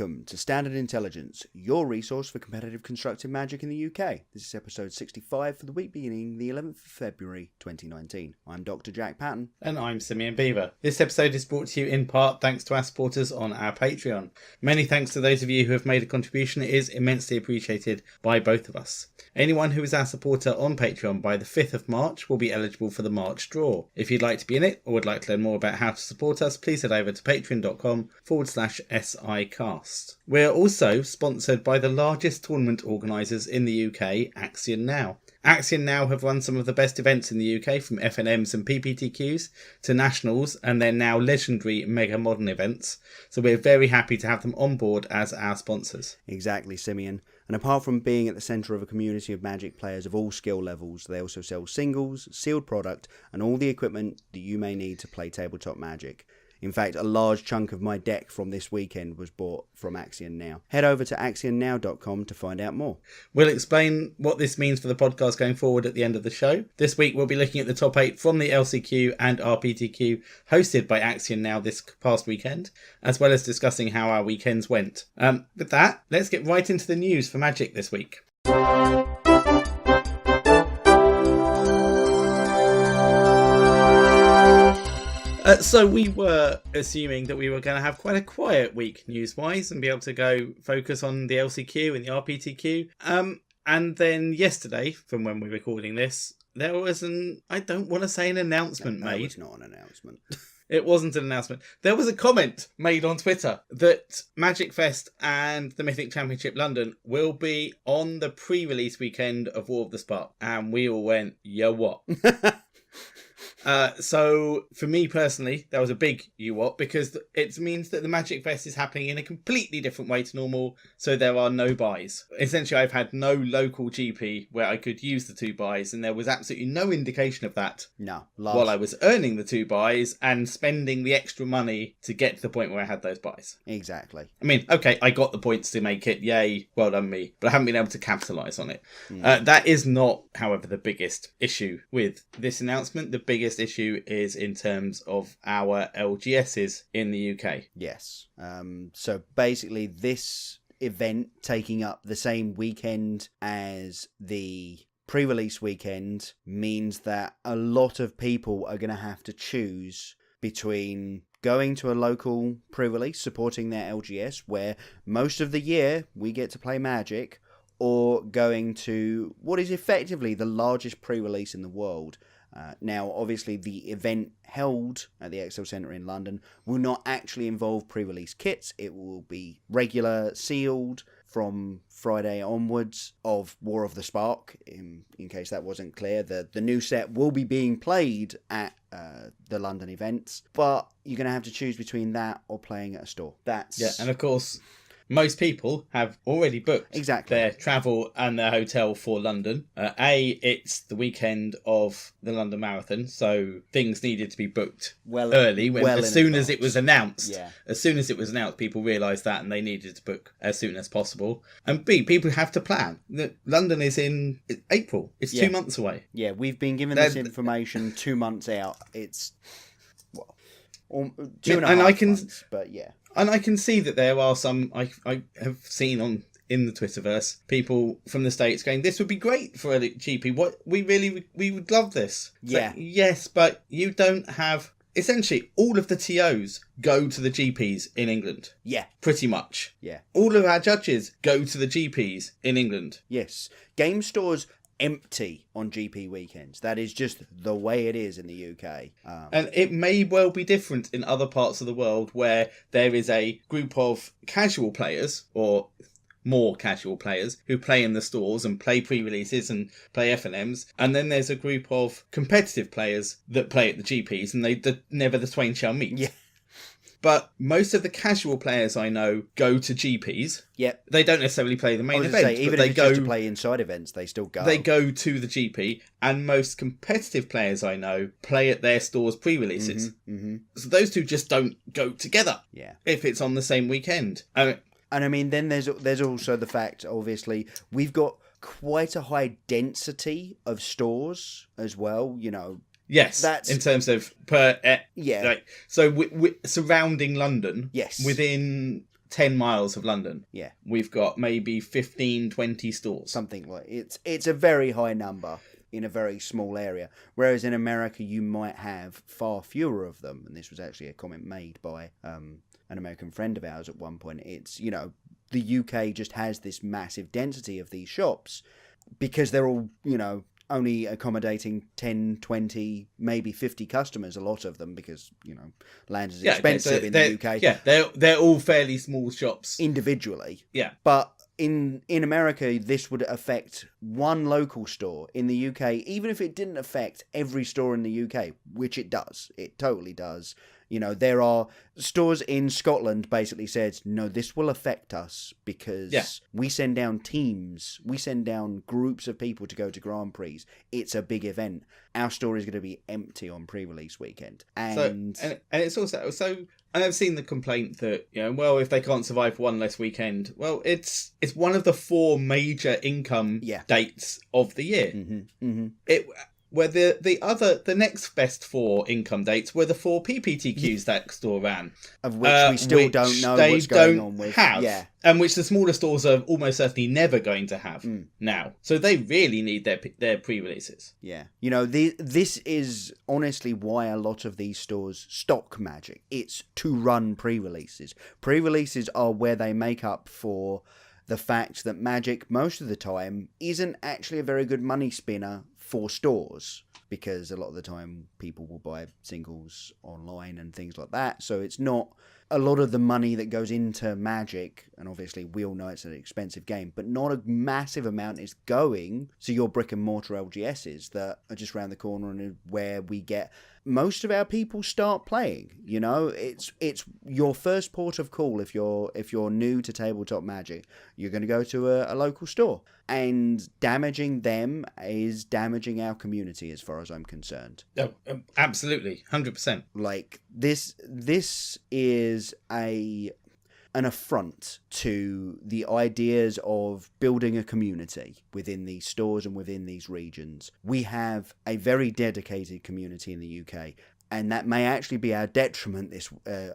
Welcome to Standard Intelligence, your resource for competitive constructive magic in the UK. This is episode 65 for the week beginning the 11th of February 2019. I'm Dr. Jack Patton. And I'm Simeon Beaver. This episode is brought to you in part thanks to our supporters on our Patreon. Many thanks to those of you who have made a contribution. It is immensely appreciated by both of us. Anyone who is our supporter on Patreon by the 5th of March will be eligible for the March draw. If you'd like to be in it or would like to learn more about how to support us, please head over to patreon.com/SIcast. We're also sponsored by the largest tournament organisers in the UK, Axion Now. Axion Now have run some of the best events in the UK, from FNMs and PPTQs to Nationals and their now legendary Mega Modern events. So we're very happy to have them on board as our sponsors. Exactly, Simeon. And apart from being at the centre of a community of Magic players of all skill levels, they also sell singles, sealed product, and all the equipment that you may need to play tabletop Magic. In fact, a large chunk of my deck from this weekend was bought from Axion Now. Head over to actionnow.com to find out more. We'll explain what this means for the podcast going forward at the end of the show. This week we'll be looking at the top 8 from the LCQ and RPTQ hosted by Axion Now this past weekend, as well as discussing how our weekends went. With that, let's get right into the news for Magic this week. So we were assuming that we were going to have quite a quiet week news-wise and be able to go focus on the LCQ and the RPTQ. And then yesterday, from when we're recording this, there was I don't want to say an announcement made. No, it's not an announcement. It wasn't an announcement. There was a comment made on Twitter that Magic Fest and the Mythic Championship London will be on the pre-release weekend of War of the Spark. And we all went, yo what? So for me personally, that was a big you what, because it means that the Magic Fest is happening in a completely different way to normal, so there are no buys. Essentially, I've had no local GP where I could use the 2 buys, and there was absolutely no indication of that. No. While I was earning the 2 buys and spending the extra money to get to the point where I had those buys. Exactly. I mean, okay, I got the points to make it, yay, well done me, but I haven't been able to capitalise on it. That is not, however, the biggest issue with this announcement. The biggest issue is in terms of our LGSs in the UK. Yes. So basically this event taking up the same weekend as the pre-release weekend means that a lot of people are going to have to choose between going to a local pre-release supporting their LGS, where most of the year we get to play Magic, or going to what is effectively the largest pre-release in the world. Now, obviously, the event held at the Excel Centre in London will not actually involve pre-release kits. It will be regular sealed from Friday onwards of War of the Spark, in case that wasn't clear. The new set will be being played at the London events, but you're going to have to choose between that or playing at a store. Yeah, and of course, most people have already booked their travel and their hotel for London. It's the weekend of the London Marathon, so things needed to be booked early. As soon as it was announced, people realised that and they needed to book as soon as possible. And B, people have to plan. London is in April. It's 2 months away. Yeah, we've been given this information 2 months out. It's 2.5 months, but yeah. And I can see that there are some, I have seen in the Twitterverse, people from the States going, this would be great for a GP. We would love this. Yeah. So, yes, but you don't have, essentially, all of the TOs go to the GPs in England. Yeah. Pretty much. Yeah. All of our judges go to the GPs in England. Yes. Game stores empty on GP weekends. That is just the way it is in the UK. And it may well be different in other parts of the world where there is a group of casual players or more casual players who play in the stores and play pre-releases and play FNMs, and then there's a group of competitive players that play at the GPs, and never the twain shall meet. Yeah. But most of the casual players I know go to GPs. Yep. They don't necessarily play the main event. Even if it's just to play inside events, they still go. They go to the GP, and most competitive players I know play at their stores pre-releases. So those two just don't go together. Yeah. If it's on the same weekend. And I mean, then there's also the fact, obviously, we've got quite a high density of stores as well, you know. Yes, in terms of per... yeah. Like, so surrounding London, yes, within 10 miles of London, yeah, we've got maybe 15, 20 stores. Something like it's a very high number in a very small area. Whereas in America, you might have far fewer of them. And this was actually a comment made by an American friend of ours at one point. It's, the UK just has this massive density of these shops because they're all, only accommodating 10, 20, maybe 50 customers, a lot of them, because, land is expensive in the UK. Yeah, they're all fairly small shops. Individually. Yeah. But in America, this would affect one local store. In the UK, even if it didn't affect every store in the UK, which it does, it totally does. There are stores in Scotland basically said, no, this will affect us because we send down teams, we send down groups of people to go to Grand Prix. It's a big event. Our store is going to be empty on pre-release weekend. And it's also, and I've seen the complaint that, if they can't survive one less weekend, well, it's one of the 4 major income dates of the year. Mm-hmm, mm-hmm. Where the next best 4 income dates were the 4 PPTQs that store ran, of which we still don't know what's going on with. And which the smaller stores are almost certainly never going to have now. So they really need their pre-releases. Yeah, this is honestly why a lot of these stores stock Magic. It's to run pre-releases. Pre-releases are where they make up for the fact that Magic most of the time isn't actually a very good money spinner for stores, because a lot of the time people will buy singles online and things like that. So it's not a lot of the money that goes into Magic, and obviously we all know it's an expensive game, but not a massive amount is going to your brick and mortar LGSs that are just around the corner and where we get most of our people start playing. It's your first port of call if you're new to tabletop Magic. You're going to go to a local store, and damaging them is damaging our community as far as I'm concerned. Oh, absolutely, 100%. Like this is an affront to the ideas of building a community within these stores and within these regions. We have a very dedicated community in the UK, and that may actually be our detriment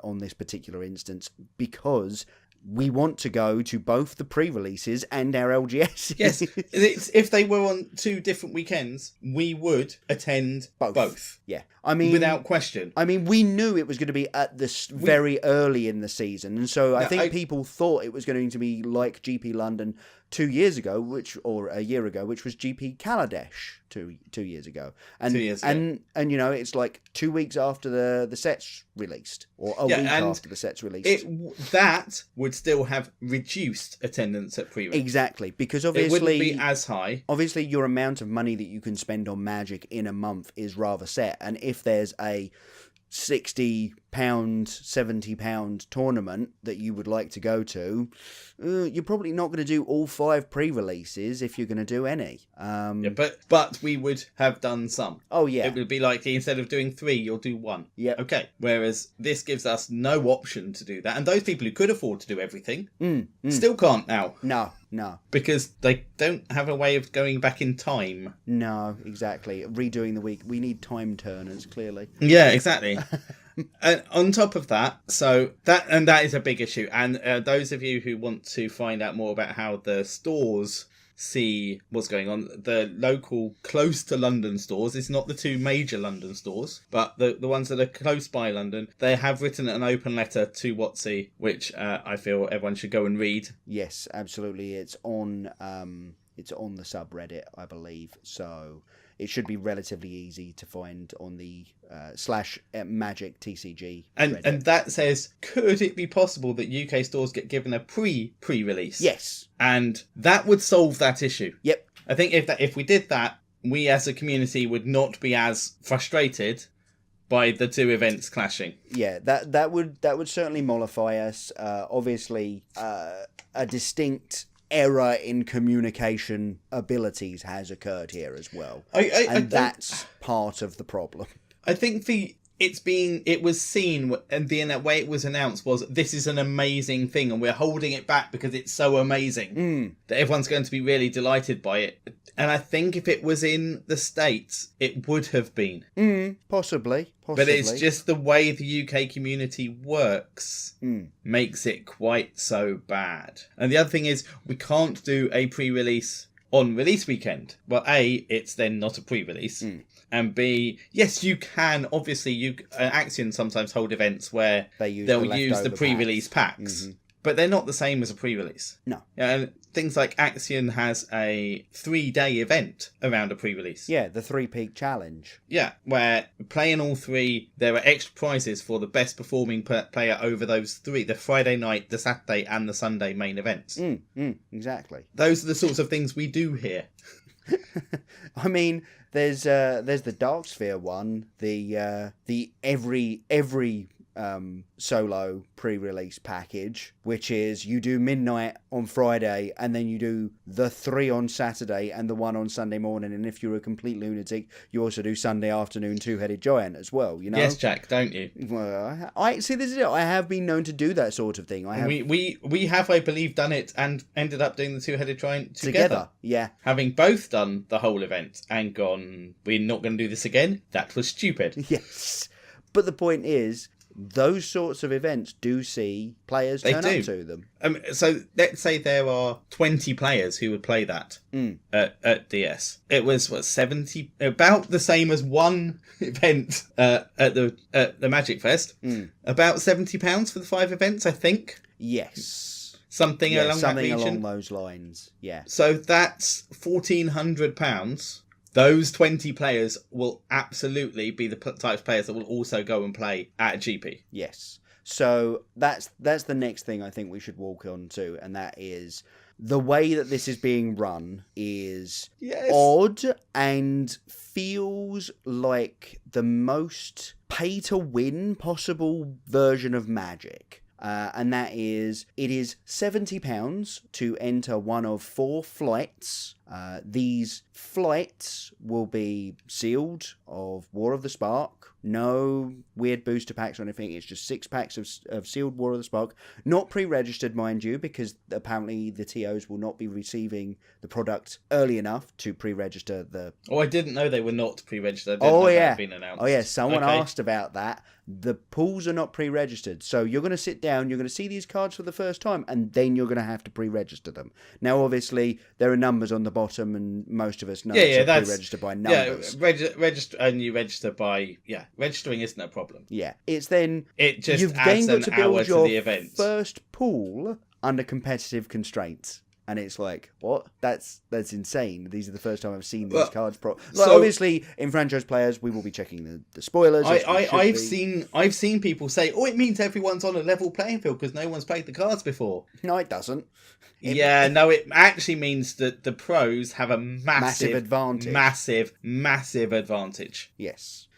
on this particular instance, because we want to go to both the pre-releases and our LGS. Yes, if they were on 2 different weekends, we would attend both. Yeah, I mean, without question. I mean, we knew it was going to be at this very early in the season, and so I think people thought it was going to be like GP London 2 years ago, or a year ago, which was GP Kaladesh 2 years ago, and 2 years ago. And it's like 2 weeks after the set's released, or a week after the set's released. That would still have reduced attendance at pre-release. Exactly, because obviously it wouldn't be as high. Obviously, your amount of money that you can spend on Magic in a month is rather set, and if there's a £60, £70 tournament that you would like to go to, you're probably not going to do all 5 pre-releases if you're going to do any. But we would have done some. Oh, yeah. It would be like, instead of doing 3, you'll do 1. Yeah. Okay. Whereas this gives us no option to do that. And those people who could afford to do everything still can't now. No. Because they don't have a way of going back in time. No, exactly. Redoing the week. We need time turners, clearly. Yeah, exactly. And on top of that, that is a big issue. And those of you who want to find out more about how the stores see what's going on, the local close to London stores, it's not the 2 major London stores, but the ones that are close by London, they have written an open letter to WotC, which I feel everyone should go and read. Yes, absolutely. It's on the subreddit, I believe, so it should be relatively easy to find on the /Magic TCG Reddit. And that says, could it be possible that UK stores get given a pre-release? Yes. And that would solve that issue. Yep. I think if we did that, we as a community would not be as frustrated by the 2 events clashing. Yeah, that would certainly mollify us. Obviously, a distinct error in communication abilities has occurred here as well. And that's part of the problem. I think it was seen, and the way it was announced was, this is an amazing thing, and we're holding it back because it's so amazing that everyone's going to be really delighted by it. And I think if it was in the States, it would have been. Possibly. But it's just the way the UK community works makes it quite so bad. And the other thing is, we can't do a pre-release on release weekend. Well, A, it's then not a pre-release. And B, yes, you can. Obviously, Axion sometimes hold events where they'll use the pre-release packs. But they're not the same as a pre-release. No. And things like Axion has a 3-day event around a pre-release. Yeah, the 3-peak challenge. Yeah, where playing all 3, there are extra prizes for the best performing player over those 3. The Friday night, the Saturday and the Sunday main events. Exactly. Those are the sorts of things we do here. I mean, there's the Dark Sphere one, the every solo pre-release package, which is you do midnight on Friday and then you do the 3 on Saturday and the 1 on Sunday morning, and if you're a complete lunatic you also do Sunday afternoon Two-Headed Giant as well, you know. Yes, Jack, don't you? Well, I see, this is it. I have been known to do that sort of thing. We have, I believe, done it and ended up doing the Two-Headed Giant together. Yeah, having both done the whole event and gone, we're not going to do this again. That was stupid. Yes, but the point is, those sorts of events do see players turn up to them. So let's say there are 20 players who would play that at DS. It was 70, about the same as one event at the Magic Fest. About £70 for the 5 events, I think. Yes. Something along those lines. Yeah. So that's £1,400. Those 20 players will absolutely be the type of players that will also go and play at a GP. Yes. So that's the next thing I think we should walk on to, and that is the way that this is being run is odd and feels like the most pay-to-win possible version of Magic. And that is, it is £70 to enter one of 4 flights. These flights will be sealed of War of the Spark. No weird booster packs or anything. It's just 6 packs of sealed War of the Spark. Not pre-registered, mind you, because apparently the TOs will not be receiving the product early enough to pre-register the... Oh, I didn't know they were not pre-registered. That had been announced. Oh, yeah. Someone asked about that. The pools are not pre-registered. So you're going to sit down, you're going to see these cards for the first time, and then you're going to have to pre-register them. Now, obviously, there are numbers on the bottom, and most of us know that's pre-registered by numbers. Yeah, register, and you register by... Yeah, registering isn't a problem. Yeah, it's then... It just you've adds then got to build your to the event. First pool under competitive constraints. And it's like, what? That's insane. These are the first time I've seen these cards. Obviously, in franchise players, we will be checking the spoilers. I've seen people say, "Oh, it means everyone's on a level playing field because no one's played the cards before." No, it doesn't. It actually means that the pros have a massive advantage. Massive advantage. Yes.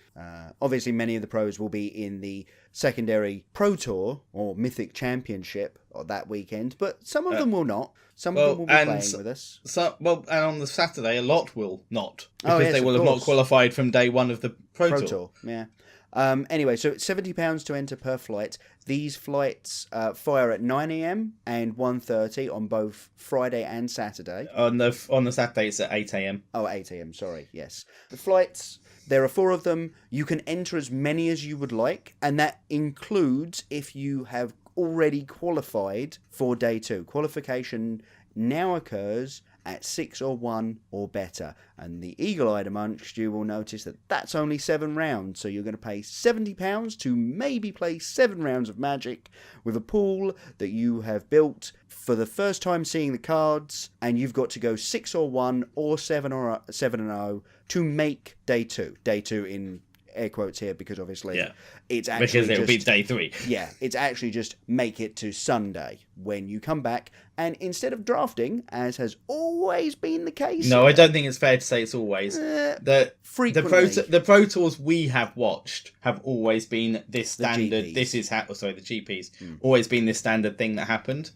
Obviously, many of the pros will be in the secondary Pro Tour or Mythic Championship that weekend, but some of them will not. Some of them will be playing with us. And on the Saturday, a lot will not, because they will have not qualified from day one of the Pro Tour. Yeah. Anyway, so it's £70 to enter per flight. These flights fire at 9 a.m. and 1:30 on both Friday and Saturday. On the Saturday, it's at 8 a.m. Oh, 8 a.m. Sorry. Yes. The flights. There are 4 of them. You can enter as many as you would like, and that includes if you have already qualified for day 2. Qualification now occurs at 6 or 1 or better, and the eagle-eyed amongst you will notice that that's only 7 rounds, so you're going to pay £70 to maybe play 7 rounds of Magic with a pool that you have built for the first time seeing the cards, and you've got to go 6 or 1 or 7 or 7 and 0 to make day 2. Day 2 in air quotes here, because obviously it's actually because it'll be day 3. Yeah, it's actually just make it to Sunday when you come back, and instead of drafting, as has always been the case. No, I don't think it's fair to say it's always. Frequently. The Pro Tours we have watched have always been this standard. The GPs always been this standard thing that happened.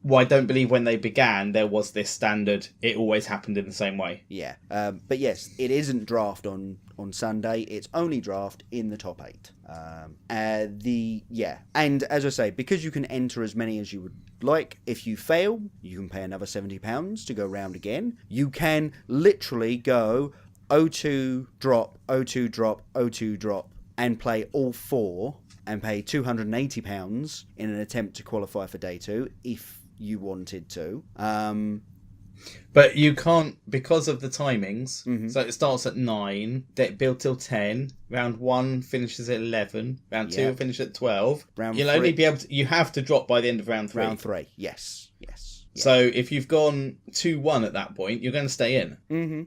Well, I don't believe when they began there was this standard. It always happened in the same way. Yeah, but yes, it isn't draft on Sunday. It's only draft in the top 8. And as I say, because you can enter as many as you would like, if you fail, you can pay another £70 to go round again. You can literally go O2 drop, O2 drop, O2 drop, and play all 4 and pay £280 in an attempt to qualify for day 2 if you wanted to. But you can't, because of the timings. Mm-hmm. So it starts at 9, build till 10. Round 1 finishes at 11. Round 2 finishes at 12. You'll only be able to. You have to drop by the end of round 3. Round 3, yes. So if you've gone 2-1 at that point, you're going to stay in.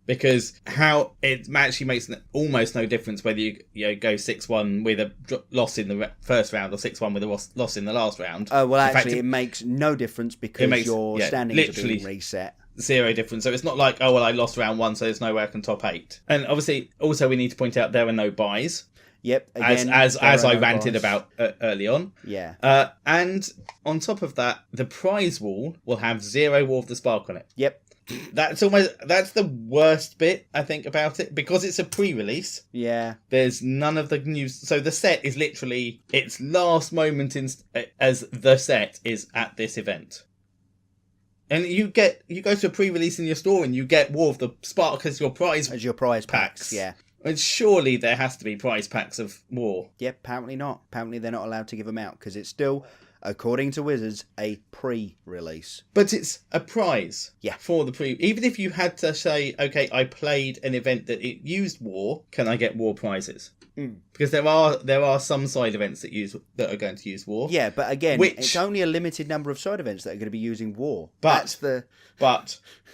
Because how it actually makes almost no difference whether you go 6-1 with a loss in the first round or 6-1 with a loss in the last round. Well, actually, it makes no difference because your standings are being reset. 0 difference. So it's not like, oh, well, I lost round 1, so there's no way I can top 8. And obviously, also we need to point out there are no buys. Yep. Again, as I ranted about early on. Yeah. And on top of that, the prize wall will have 0 War of the Spark on it. Yep. That's the worst bit, I think, about it, because it's a pre-release. Yeah. There's none of the news. So the set is literally its last moment as the set is at this event. And you go to a pre-release in your store and you get War of the Spark as your prize packs. Yeah. And surely there has to be prize packs of War. Yep, apparently not. Apparently they're not allowed to give them out because it's still, according to Wizards, a pre-release. But it's a prize. Yeah. For the even if you had to say, okay, I played an event that it used War, can I get War prizes? Because there are some side events that are going to use War. Yeah, but again, it's only a limited number of side events that are going to be using War. But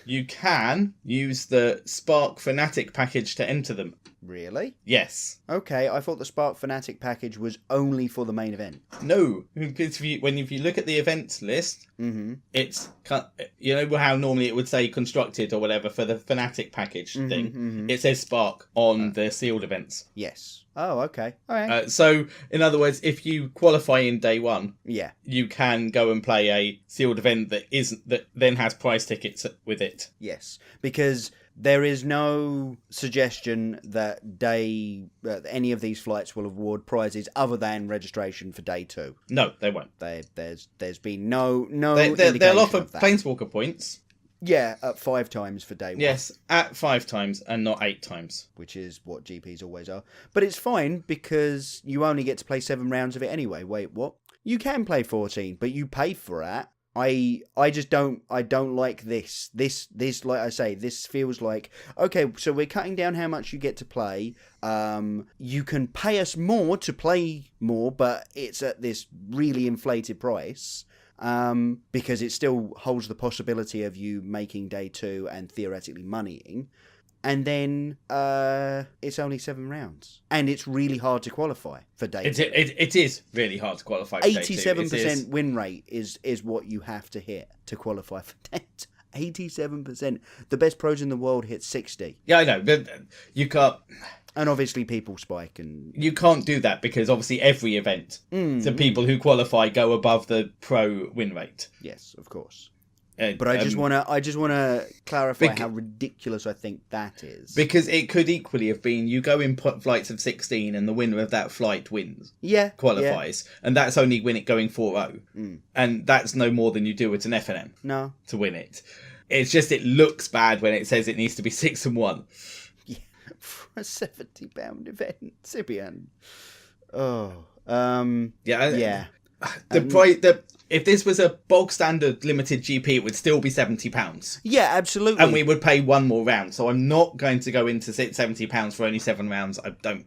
you can use the Spark Fanatic package to enter them. Really? Yes. Okay, I thought the Spark Fanatic package was only for the main event. No, because if you look at the events list, it's, you know how normally it would say constructed or whatever for the Fanatic package thing. It says Spark on the sealed events. Yes. Oh, okay. All right. So, in other words, if you qualify in day 1, you can go and play a sealed event that then has prize tickets with it. Yes, because there is no suggestion that any of these flights will award prizes other than registration for day 2. No, they won't. There's been no. They'll offer Planeswalker points. Yeah, at 5 times for day 1. Yes, at 5 times and not 8 times. Which is what GPs always are. But it's fine because you only get to play 7 rounds of it anyway. Wait, what? You can play 14, but you pay for that. I don't like this. This like I say, this feels like, okay, so we're cutting down how much you get to play. You can pay us more to play more, but it's at this really inflated price. Because it still holds the possibility of you making day 2 and theoretically moneying. And then it's only 7 rounds. And it's really hard to qualify for day 2. It is really hard to qualify for day 2. 87% win rate is what you have to hit to qualify for day 2. 87%. The best pros in the world hit 60. Yeah, I know. But you can't... And obviously people spike and... You can't do that because obviously every event, the people who qualify go above the pro win rate. Yes, of course. But I just want to clarify how ridiculous I think that is. Because it could equally have been you go in flights of 16 and the winner of that flight wins. Yeah. Qualifies. Yeah. And that's only win it going 4-0. And that's no more than you do at an FNM. No. To win it. It's just it looks bad when it says it needs to be 6-1. Yeah. For a £70 event, Sibian. Oh. Yeah. If this was a bog standard limited GP, it would still be £70. Yeah, absolutely. And we would pay 1 more round. So I'm not going to go into £70 for only 7 rounds. I don't.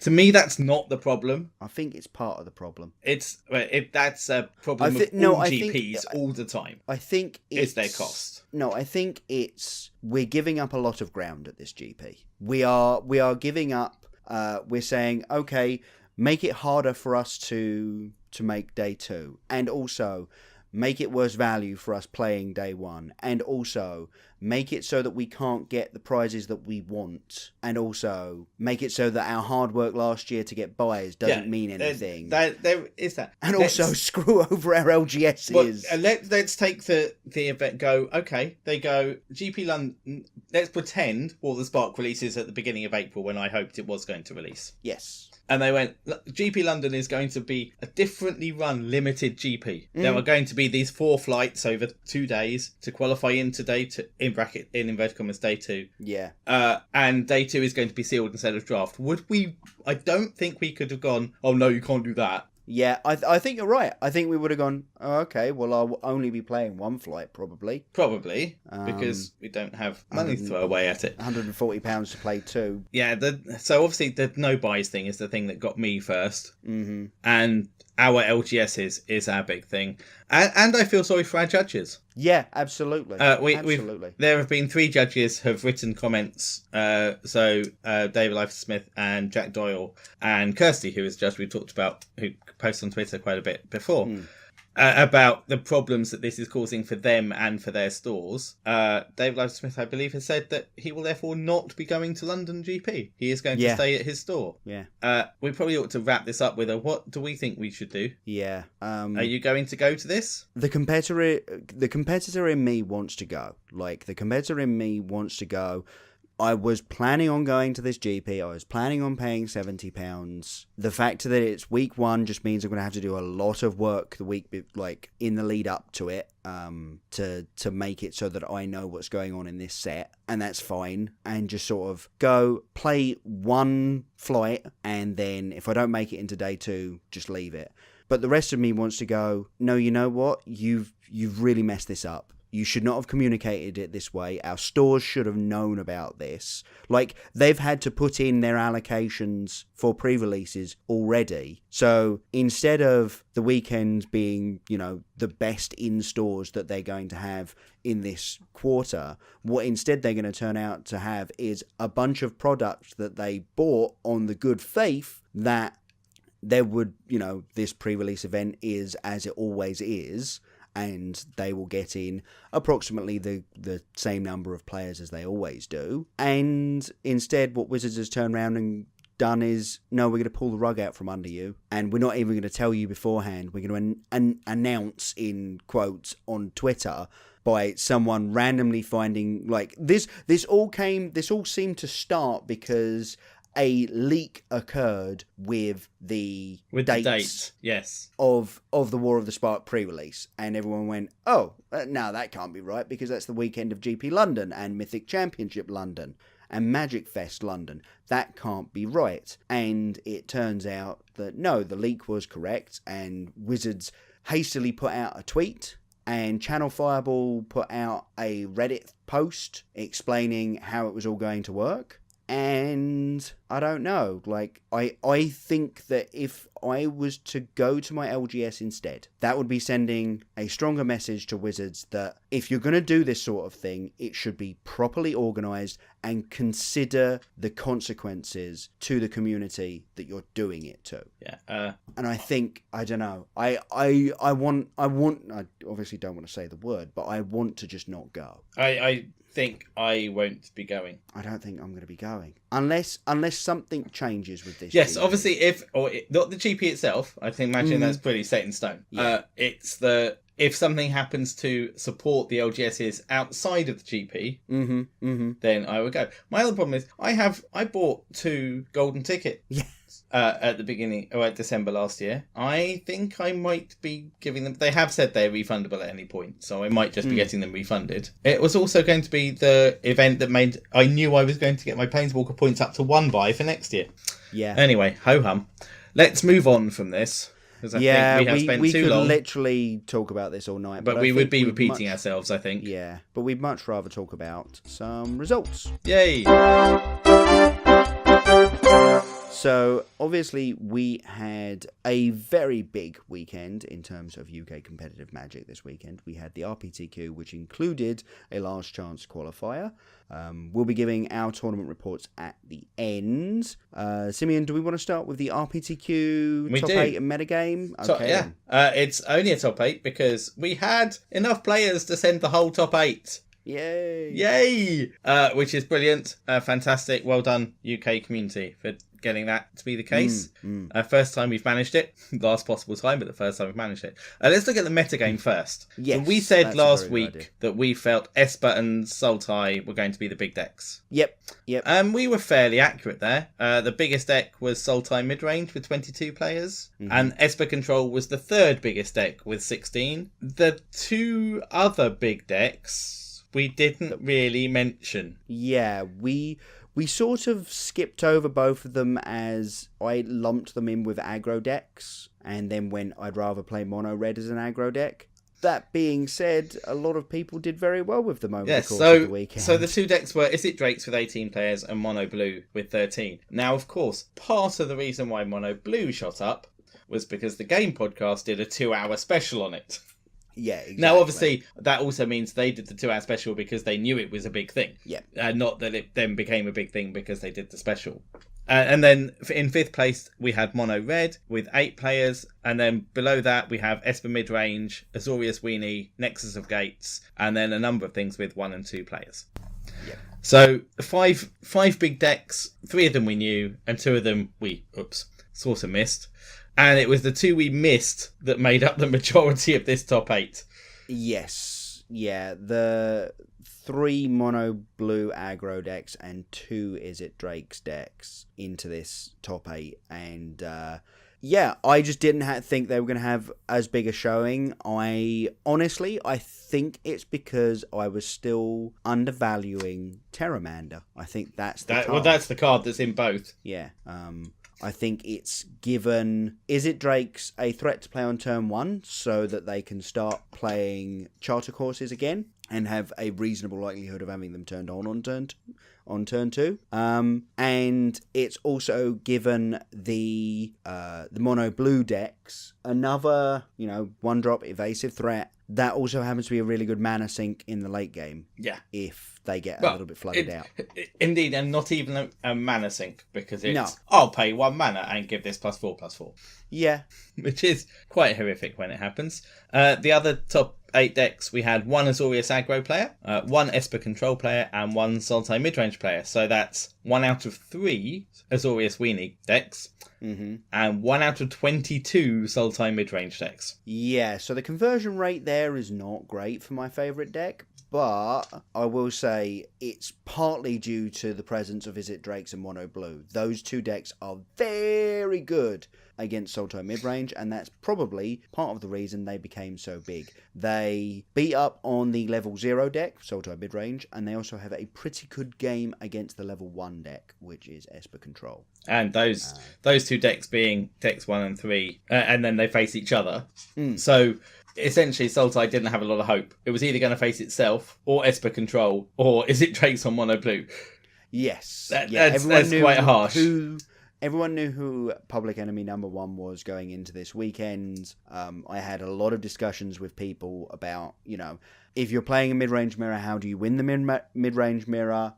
To me, that's not the problem. I think it's part of the problem. That's a problem of all GPs all the time. I think it's their cost. No, I think we're giving up a lot of ground at this GP. We are giving up. We're saying, okay, make it harder for us to make day 2, and also make it worse value for us playing day 1, and also make it so that we can't get the prizes that we want, and also make it so that our hard work last year to get buys doesn't mean anything. There is that. And also screw over our LGSs. Well, let's take the event. Go, okay, they go GP London. Let's pretend all the Spark releases at the beginning of April when I hoped it was going to release. Yes. And they went, GP London is going to be a differently run limited GP. There are going to be these 4 flights over 2 days to qualify into day 2, in inverted commas, day 2. Yeah. And day 2 is going to be sealed instead of draft. I don't think we could have gone, oh no, you can't do that. Yeah, I think you're right. I think we would have gone, oh, okay, well, I'll only be playing 1 flight, probably. Probably, because we don't have money to throw away at it. £140 to play 2. Yeah, so obviously the no buys thing is the thing that got me first. Mm-hmm. And our LGS is our big thing. And I feel sorry for our judges. Yeah, absolutely. Absolutely. There have been 3 judges have written comments. So David Life-Smith and Jack Doyle and Kirsty, who is a judge we talked about, who posts on Twitter quite a bit before, about the problems that this is causing for them and for their stores. David Life-Smith, I believe, has said that he will therefore not be going to London GP. He is going to stay at his store. Yeah. We probably ought to wrap this up with what do we think we should do? Yeah. Are you going to go to this? The competitor in me wants to go. Like, the competitor in me wants to go. I was planning on going to this GP. I was planning on paying £70. The fact that it's week 1 just means I'm going to have to do a lot of work the week, like, in the lead up to it, to make it so that I know what's going on in this set, and that's fine. And just sort of go play 1 flight, and then if I don't make it into day 2, just leave it. But the rest of me wants to go, no, you know what? You've really messed this up. You should not have communicated it this way. Our stores should have known about this. Like, they've had to put in their allocations for pre-releases already. So instead of the weekend being, the best in-stores that they're going to have in this quarter, what instead they're going to turn out to have is a bunch of products that they bought on the good faith that there would, this pre-release event is as it always is, and they will get in approximately the same number of players as they always do. And instead, what Wizards has turned around and done is, no, we're going to pull the rug out from under you, and we're not even going to tell you beforehand. We're going to announce, in quotes, on Twitter by someone randomly finding, like, this all seemed to start because a leak occurred with the dates yes, of the War of the Spark pre-release, and everyone went, oh, no, that can't be right, because that's the weekend of GP London and Mythic Championship London and Magic Fest London. That can't be right. And it turns out that no, the leak was correct, and Wizards hastily put out a tweet, and Channel Fireball put out a Reddit post explaining how it was all going to work. And I don't know, like, I think that if I was to go to my LGS instead, that would be sending a stronger message to Wizards that if you're going to do this sort of thing, it should be properly organised and consider the consequences to the community that you're doing it to. Yeah. And I think, I don't know, I obviously don't want to say the word, but I want to just not go. I think I won't be going. I don't think I'm going to be going unless something changes with this. Yes, GP. Obviously, not the GP itself. I can imagine that's pretty set in stone. Yeah. It's if something happens to support the LGSs outside of the GP, then I would go. My other problem is I bought 2 golden tickets. Yeah. At the beginning, at December last year. I think I might be giving them... They have said they're refundable at any point, so I might just be getting them refunded. It was also going to be the event that made... I knew I was going to get my Planeswalker points up to 1 buy for next year. Yeah. Anyway, ho-hum. Let's move on from this. Because I think we could literally talk about this all night. But we would be repeating ourselves, I think. Yeah, but we'd much rather talk about some results. Yay! So, obviously, we had a very big weekend in terms of UK competitive Magic this weekend. We had the RPTQ, which included a last chance qualifier. We'll be giving our tournament reports at the end. Simeon, do we want to start with the RPTQ top 8 and metagame? Okay. It's only a top 8 because we had enough players to send the whole top 8. Yay! Which is brilliant. Fantastic. Well done, UK community, for getting that to be the case. First time we've managed it. Last possible time, but the first time we've managed it. Let's look at the metagame first. Yes, so we said last week that we felt Esper and Sultai were going to be the big decks. Yep. And we were fairly accurate there. The biggest deck was Sultai mid-range with 22 players. And Esper Control was the third biggest deck with 16. The two other big decks we didn't really mention. Yeah, we sort of skipped over both of them as I lumped them in with aggro decks and then went, I'd rather play mono red as an aggro deck. That being said, a lot of people did very well with them over the course of the weekend. So the two decks were Is It Drakes with 18 players and Mono Blue with 13. Now, of course, part of the reason why Mono Blue shot up was because the Game Podcast did a 2-hour special on it. Yeah, exactly. Now, obviously, that also means they did the 2-hour special because they knew it was a big thing. Yeah. Not that it then became a big thing because they did the special. And then in fifth place, we had Mono Red with 8 players. And then below that, we have Esper Midrange, Azorius Weenie, Nexus of Gates, and then a number of things with 1 and 2 players. Yeah. So five big decks, 3 of them we knew, and 2 of them we, sort of missed. And it was the 2 we missed that made up the majority of this top 8. Yes. Yeah, the 3 mono blue aggro decks and 2 Is It Drakes decks into this top 8. And I just didn't think they were going to have as big a showing. I think it's because I was still undervaluing Terramander. I think that's the card. Well, that's the card that's in both. Yeah. I think it's given Is It Drakes a threat to play on turn 1 so that they can start playing charter courses again and have a reasonable likelihood of having them turned on turn 2. And it's also given the mono blue decks another, 1-drop evasive threat. That also happens to be a really good mana sink in the late game. Yeah. If they get a little bit flooded out. Indeed, and not even a mana sink, because it's, I'll pay 1 mana and give this +4/+4. Yeah. Which is quite horrific when it happens. The other top 8 decks, we had 1 Azorius aggro player, 1 Esper control player, and 1 Sultai midrange player. So that's 1 out of 3 Azorius Weenie decks. Mm-hmm. And 1 out of 22 Sultai midrange decks. Yeah, so the conversion rate there is not great for my favourite deck, but I will say it's partly due to the presence of Is It Drakes and Mono Blue. Those 2 decks are very good against Sultai midrange, and that's probably part of the reason they became so big. They beat up on the level 0 deck, Sultai midrange, and they also have a pretty good game against the level 1 deck, which is Esper Control. And those 2 decks being decks 1 and 3, and then they face each other. So essentially, Sultai didn't have a lot of hope. It was either going to face itself, or Esper Control, or Is It Drakes on Mono Blue. Yes. That's quite harsh. Everyone knew who Public Enemy number 1 was going into this weekend. I had a lot of discussions with people about, if you're playing a mid-range mirror, how do you win the mid-range mirror?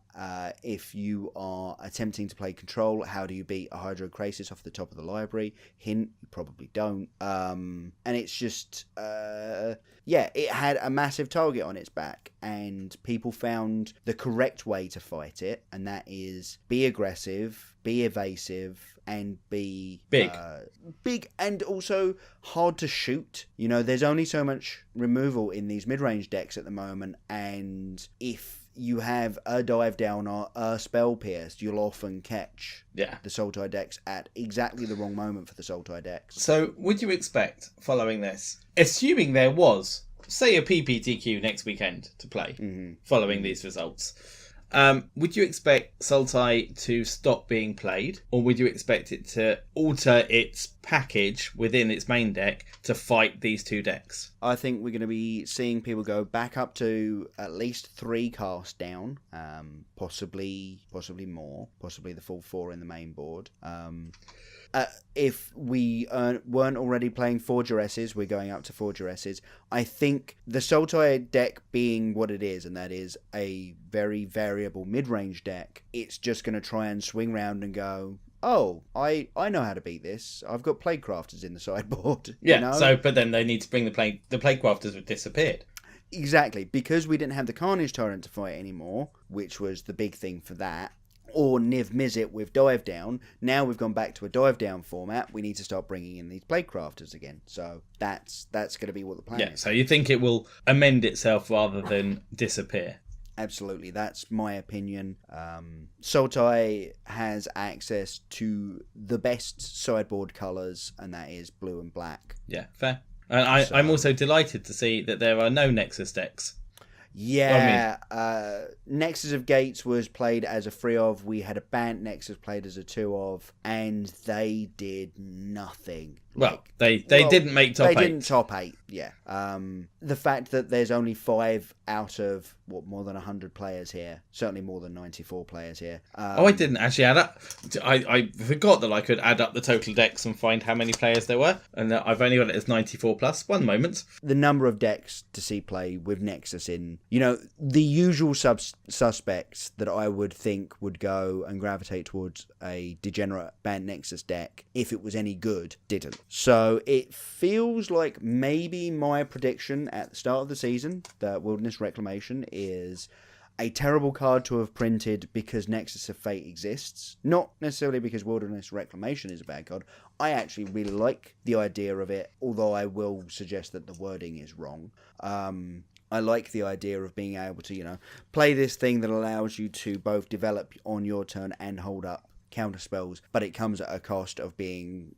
If you are attempting to play control, how do you beat a Hydrocrasis off the top of the library? Hint, you probably don't. And it's just, it had a massive target on its back, and people found the correct way to fight it, and that is be aggressive, be evasive, and be big and also hard to shoot. There's only so much removal in these mid-range decks at the moment, and if you have a dive down or a spell pierced, you'll often catch the Sultai decks at exactly the wrong moment for the Sultai decks. So would you expect, following this, assuming there was, say, a PPTQ next weekend to play, following these results, would you expect Sultai to stop being played, or would you expect it to alter its package within its main deck to fight these 2 decks? I think we're going to be seeing people go back up to at least 3 cast down, possibly more, possibly the full 4 in the main board. If we weren't already playing 4 Duresses, we're going up to 4 Duresses. I think the Sultai deck being what it is, and that is a very variable mid-range deck, it's just going to try and swing round and go, oh, I know how to beat this. I've got Plague Crafters in the sideboard. Yeah, but then they need to bring the Plague Crafters have disappeared. Exactly, because we didn't have the Carnage Tyrant to fight anymore, which was the big thing for that, or Niv Mizzet with Dive Down. Now we've gone back to a Dive Down format. We need to start bringing in these Plaguecrafters again. So that's going to be what the plan is. So you think it will amend itself rather than disappear? Absolutely, that's my opinion. Sultai has access to the best sideboard colours, and that is blue and black. Yeah, fair. And I'm also delighted to see that there are no Nexus decks. Yeah, Nexus of Gates was played as a 3 of. We had a Bant Nexus played as a 2 of, and they did nothing. Well, they didn't make top 8. They didn't top 8, yeah. The fact that there's only 5 out of, more than 100 players here. Certainly more than 94 players here. I didn't actually add up. I forgot that I could add up the total decks and find how many players there were. And I've only got it as 94 plus. One moment. The number of decks to see play with Nexus in, the usual suspects that I would think would go and gravitate towards a degenerate Bant Nexus deck, if it was any good, didn't. So it feels like maybe my prediction at the start of the season that Wilderness Reclamation is a terrible card to have printed because Nexus of Fate exists. Not necessarily because Wilderness Reclamation is a bad card. I actually really like the idea of it, although I will suggest that the wording is wrong. I like the idea of being able to, play this thing that allows you to both develop on your turn and hold up counter spells, but it comes at a cost of being,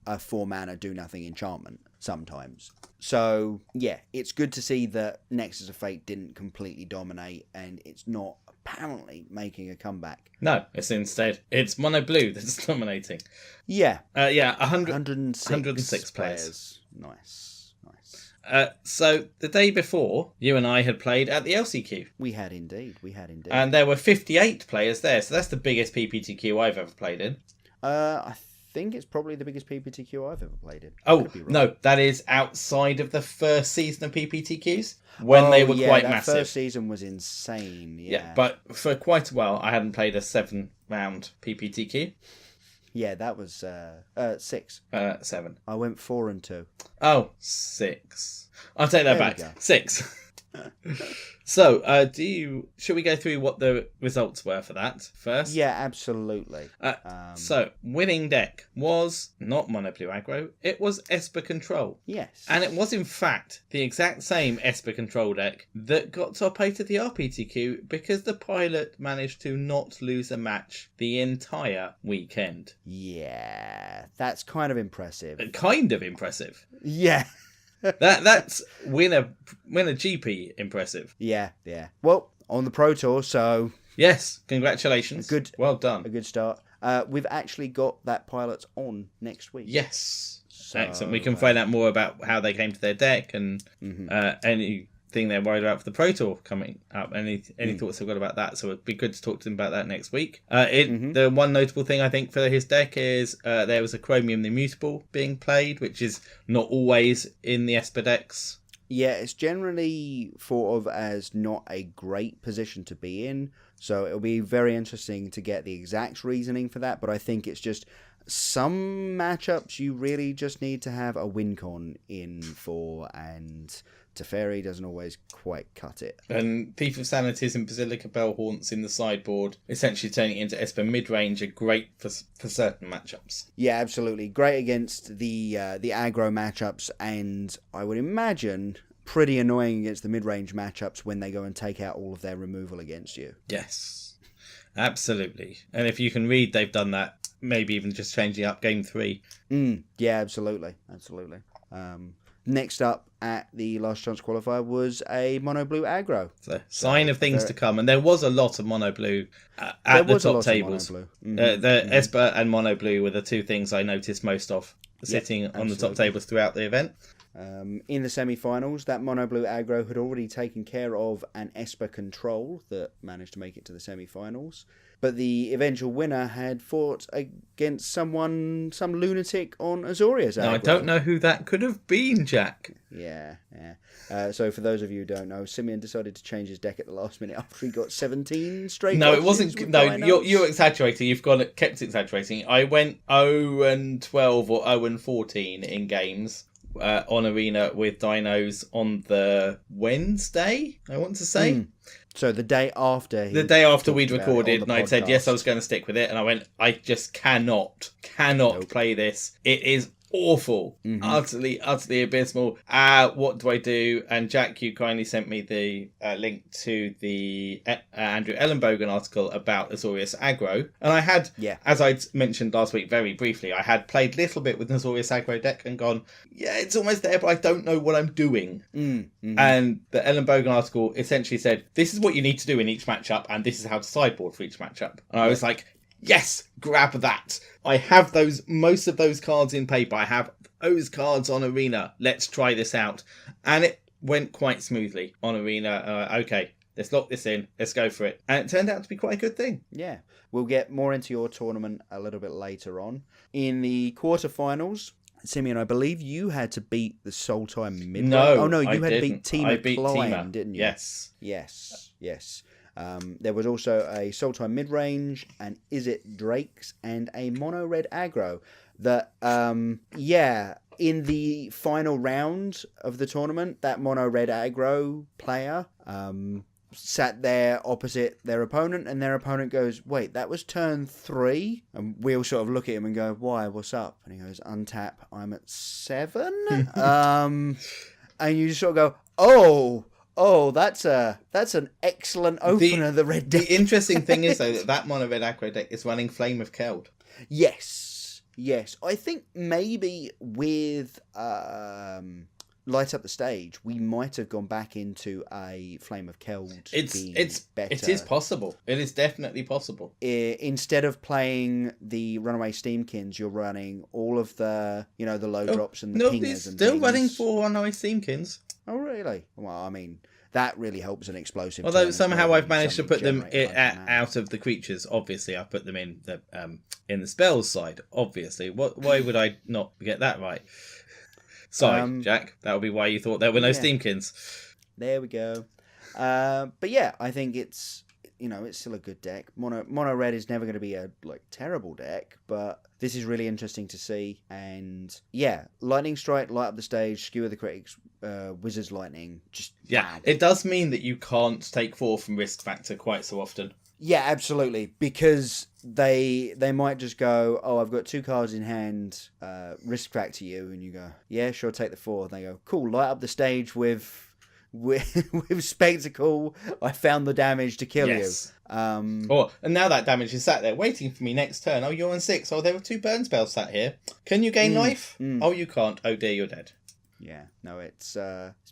a 4-mana do-nothing enchantment sometimes. So, yeah, it's good to see that Nexus of Fate didn't completely dominate, and it's not apparently making a comeback. No, it's mono blue that's dominating. Yeah. 106 players. Nice. So the day before, you and I had played at the LCQ. We had indeed. And there were 58 players there, so that's the biggest PPTQ I've ever played in. I think it's probably the biggest PPTQ I've ever played in. Oh, no, that is outside of the first season of PPTQs, when they were quite massive. First season was insane, yeah. But for quite a while, I hadn't played a 7-round PPTQ. Yeah, that was 6. 7. I went 4 and 2. Oh, 6. I'll take that back. 6. So, should we go through what the results were for that first? Yeah, absolutely. So, winning deck was not Mono Blue Aggro, it was Esper Control. Yes. And it was, in fact, the exact same Esper Control deck that got top 8 at the RPTQ because the pilot managed to not lose a match the entire weekend. Yeah, that's kind of impressive. Kind of impressive. Yeah. That's winner GP impressive. Yeah. Well, on the Pro Tour, so yes, congratulations. Well done. A good start. We've actually got that pilot on next week. Yes. So, excellent. We can find out more about how they came to their deck and anything they're worried about for the Pro Tour coming up. Any thoughts they've got about that? So it'd be good to talk to them about that next week. The one notable thing I think for his deck is there was a Chromium the Immutable being played, which is not always in the Esper decks. Yeah, it's generally thought of as not a great position to be in. So it'll be very interesting to get the exact reasoning for that. But I think it's just some matchups you really just need to have a win con in for, and Teferi doesn't always quite cut it. And Thief of Sanities and Basilica Bell Haunts in the sideboard, essentially turning it into Esper mid-range, are great for certain matchups. Yeah, absolutely. Great against the aggro matchups, and I would imagine pretty annoying against the mid-range matchups when they go and take out all of their removal against you. Yes, absolutely. And if you can read, they've done that. Maybe even just changing up game 3. Yeah, absolutely. Next up at the last chance qualifier was a mono blue aggro. So, sign of things to come. And there was a lot of mono blue at the top tables. The Esper and mono blue were the two things I noticed most of sitting on the top tables throughout the event. In the semi-finals, that mono blue aggro had already taken care of an Esper Control that managed to make it to the semi-finals. But the eventual winner had fought against some lunatic on Azoria's aggro. Now, I don't know who that could have been, Jack. Yeah. So for those of you who don't know, Simeon decided to change his deck at the last minute after he got 17 straight. No, it wasn't. No, you're exaggerating. You've kept exaggerating. I went 0-12 or 0-14 in games on Arena with Dinos on the Wednesday, I want to say. So the day after we'd recorded, and I'd said, yes, I was going to stick with it. And I went, I just cannot play this. It is awful. Utterly abysmal. What do I do? And Jack, you kindly sent me the link to the Andrew Ellenbogen article about Azorius Aggro. And I had, as I'd mentioned last week very briefly, I had played a little bit with Azorius Aggro deck and gone, yeah, it's almost there, but I don't know what I'm doing. And the Ellenbogen article essentially said, this is what you need to do in each matchup, and this is how to sideboard for each matchup. And I was like, yes, grab that. I have most of those cards in paper. I have those cards on Arena. Let's try this out. And it went quite smoothly on Arena. Okay, let's lock this in. Let's go for it. And it turned out to be quite a good thing. Yeah. We'll get more into your tournament a little bit later on. In the quarterfinals, Simeon, I believe you had to beat the Sultai mid. No, oh no, you had didn't. to beat Team Macleod, didn't you? Yes. There was also a Sultai mid-range, and Is It Drakes, and a mono red aggro that, in the final round of the tournament, that mono red aggro player sat there opposite their opponent, and their opponent goes, wait, that was turn 3? And we all sort of look at him and go, why, what's up? And he goes, untap, I'm at 7? And you just sort of go, oh, that's an excellent opener, the red deck. The interesting thing is, though, that mono red aggro deck is running Flame of Keld. Yes. I think maybe with Light Up the Stage, we might have gone back into a Flame of Keld. It's better. It is possible. It is definitely possible. Instead of playing the Runaway Steamkins, you're running all of the, the low drops and the pingers. He's still running 4 Runaway Steamkins. Oh, really? Well, I mean, that really helps an explosive. Although somehow I've managed to put them out of the creatures. Obviously, I put them in the spells side. Obviously, why would I not get that right? Sorry, Jack. That would be why you thought there were no Steamkins. There we go. But yeah, I think it's still a good deck. Mono red is never going to be a terrible deck, but this is really interesting to see. And yeah, Lightning Strike, Light Up the Stage, Skewer the Critics, Wizards Lightning, just bad. It does mean that you can't take 4 from Risk Factor quite so often. Yeah, absolutely, because they might just go, oh, I've got 2 cards in hand, Risk Factor you, and you go, yeah, sure, take the 4. And they go, cool, Light Up the Stage with Spectacle, I found the damage to kill you. And now that damage is sat there waiting for me next turn. Oh, you're on 6. Oh, there were 2 burn spells sat here. Can you gain life? Oh, you can't. Oh dear, you're dead. Yeah, no, it's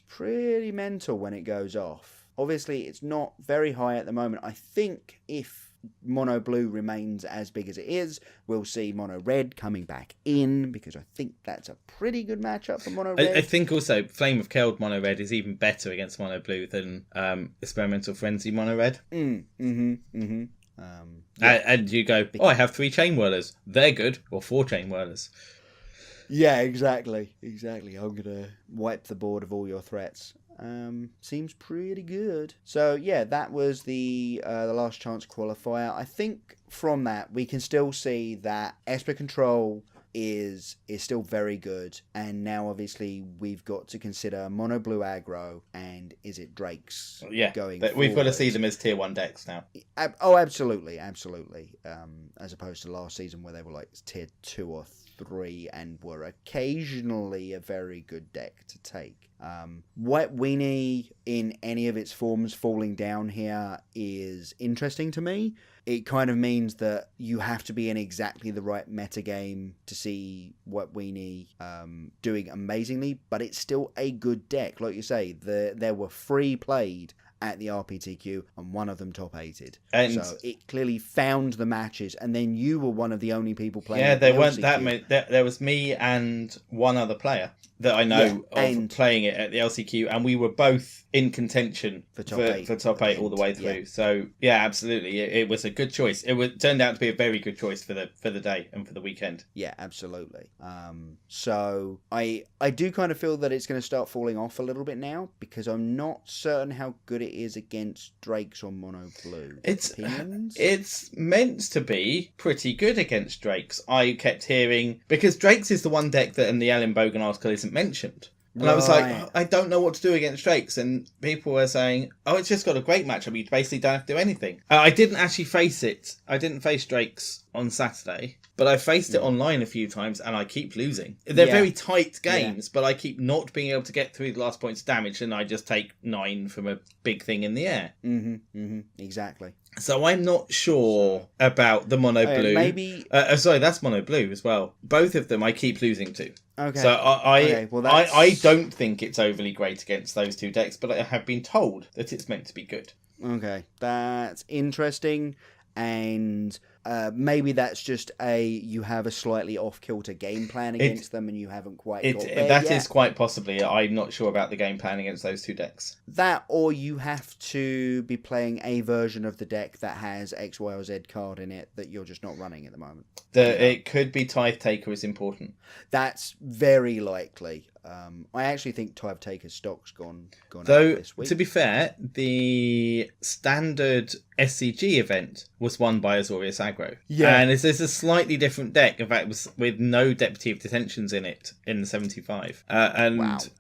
pretty mental when it goes off. Obviously, it's not very high at the moment. I think if mono blue remains as big as it is, we'll see mono red coming back in, because I think that's a pretty good matchup for mono red. I think also Flame of Keld mono red is even better against mono blue than Experimental Frenzy mono red. And you go, I have 3 Chain Whirlers. They're good. Or 4 Chain Whirlers. Yeah, exactly. I'm gonna wipe the board of all your threats. Seems pretty good. So yeah, that was the last chance qualifier. I think from that we can still see that Esper Control is still very good, and now obviously we've got to consider mono blue aggro and Is It Drakes. Going but we've got to see them as tier 1 decks now. Absolutely. As opposed to last season where they were tier 2 or 3 and were occasionally a very good deck to take. White Weenie in any of its forms falling down here is interesting to me. It kind of means that you have to be in exactly the right metagame to see White Weenie doing amazingly, but it's still a good deck. Like you say, there were 3 played at the RPTQ, and one of them top 8'd. So it clearly found the matches, and then you were one of the only people playing. Yeah, there weren't that many. There was me and one other player that I know of playing it at the LCQ, and we were both in contention for top 8 all the way through. Yeah. So yeah, absolutely, it was a good choice. It turned out to be a very good choice for the day and for the weekend. Yeah, absolutely. So I do kind of feel that it's going to start falling off a little bit now, because I'm not certain how good it is against Drakes or mono blue. It's meant to be pretty good against Drakes. I kept hearing, because Drakes is the one deck that in the Ellenbogen article is isn't mentioned. And I was like, I don't know what to do against Drakes. And people were saying, it's just got a great matchup. You basically don't have to do anything. I didn't actually face it. I didn't face Drakes on Saturday, but I faced it online a few times and I keep losing. They're very tight games, but I keep not being able to get through the last points of damage, and I just take 9 from a big thing in the air. Exactly. So I'm not sure about the mono blue. Maybe sorry, that's mono blue as well. Both of them I keep losing to. Okay. So I don't think it's overly great against those two decks, but I have been told that it's meant to be good. Okay, that's interesting. And maybe that's just you have a slightly off-kilter game plan against them and you haven't quite got there That yet. is quite possibly. I'm not sure about the game plan against those two decks. That, or you have to be playing a version of the deck that has X, Y, or Z card in it that you're just not running at the moment. It could be Tithe Taker is important. That's very likely. I actually think Tithe Taker's stock's gone Though, out this week. to be fair, the standard SCG event was won by Azorius Aggro. Yeah. And it's a slightly different deck. In fact, it was with no Deputy of Detentions in it in the 75.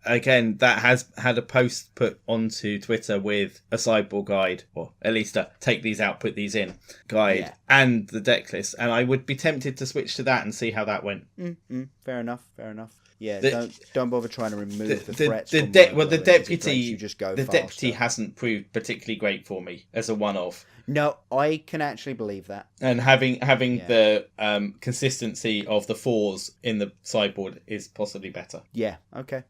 Again, that has had a post put onto Twitter with a sideboard guide, or at least a take these out, put these in guide, and the deck list. And I would be tempted to switch to that and see how that went. Fair enough. Yeah, don't bother trying to remove the threats. The deputy hasn't proved particularly great for me as a one-off. No, I can actually believe that. And having the consistency of the 4s in the sideboard is possibly better. Yeah. Okay.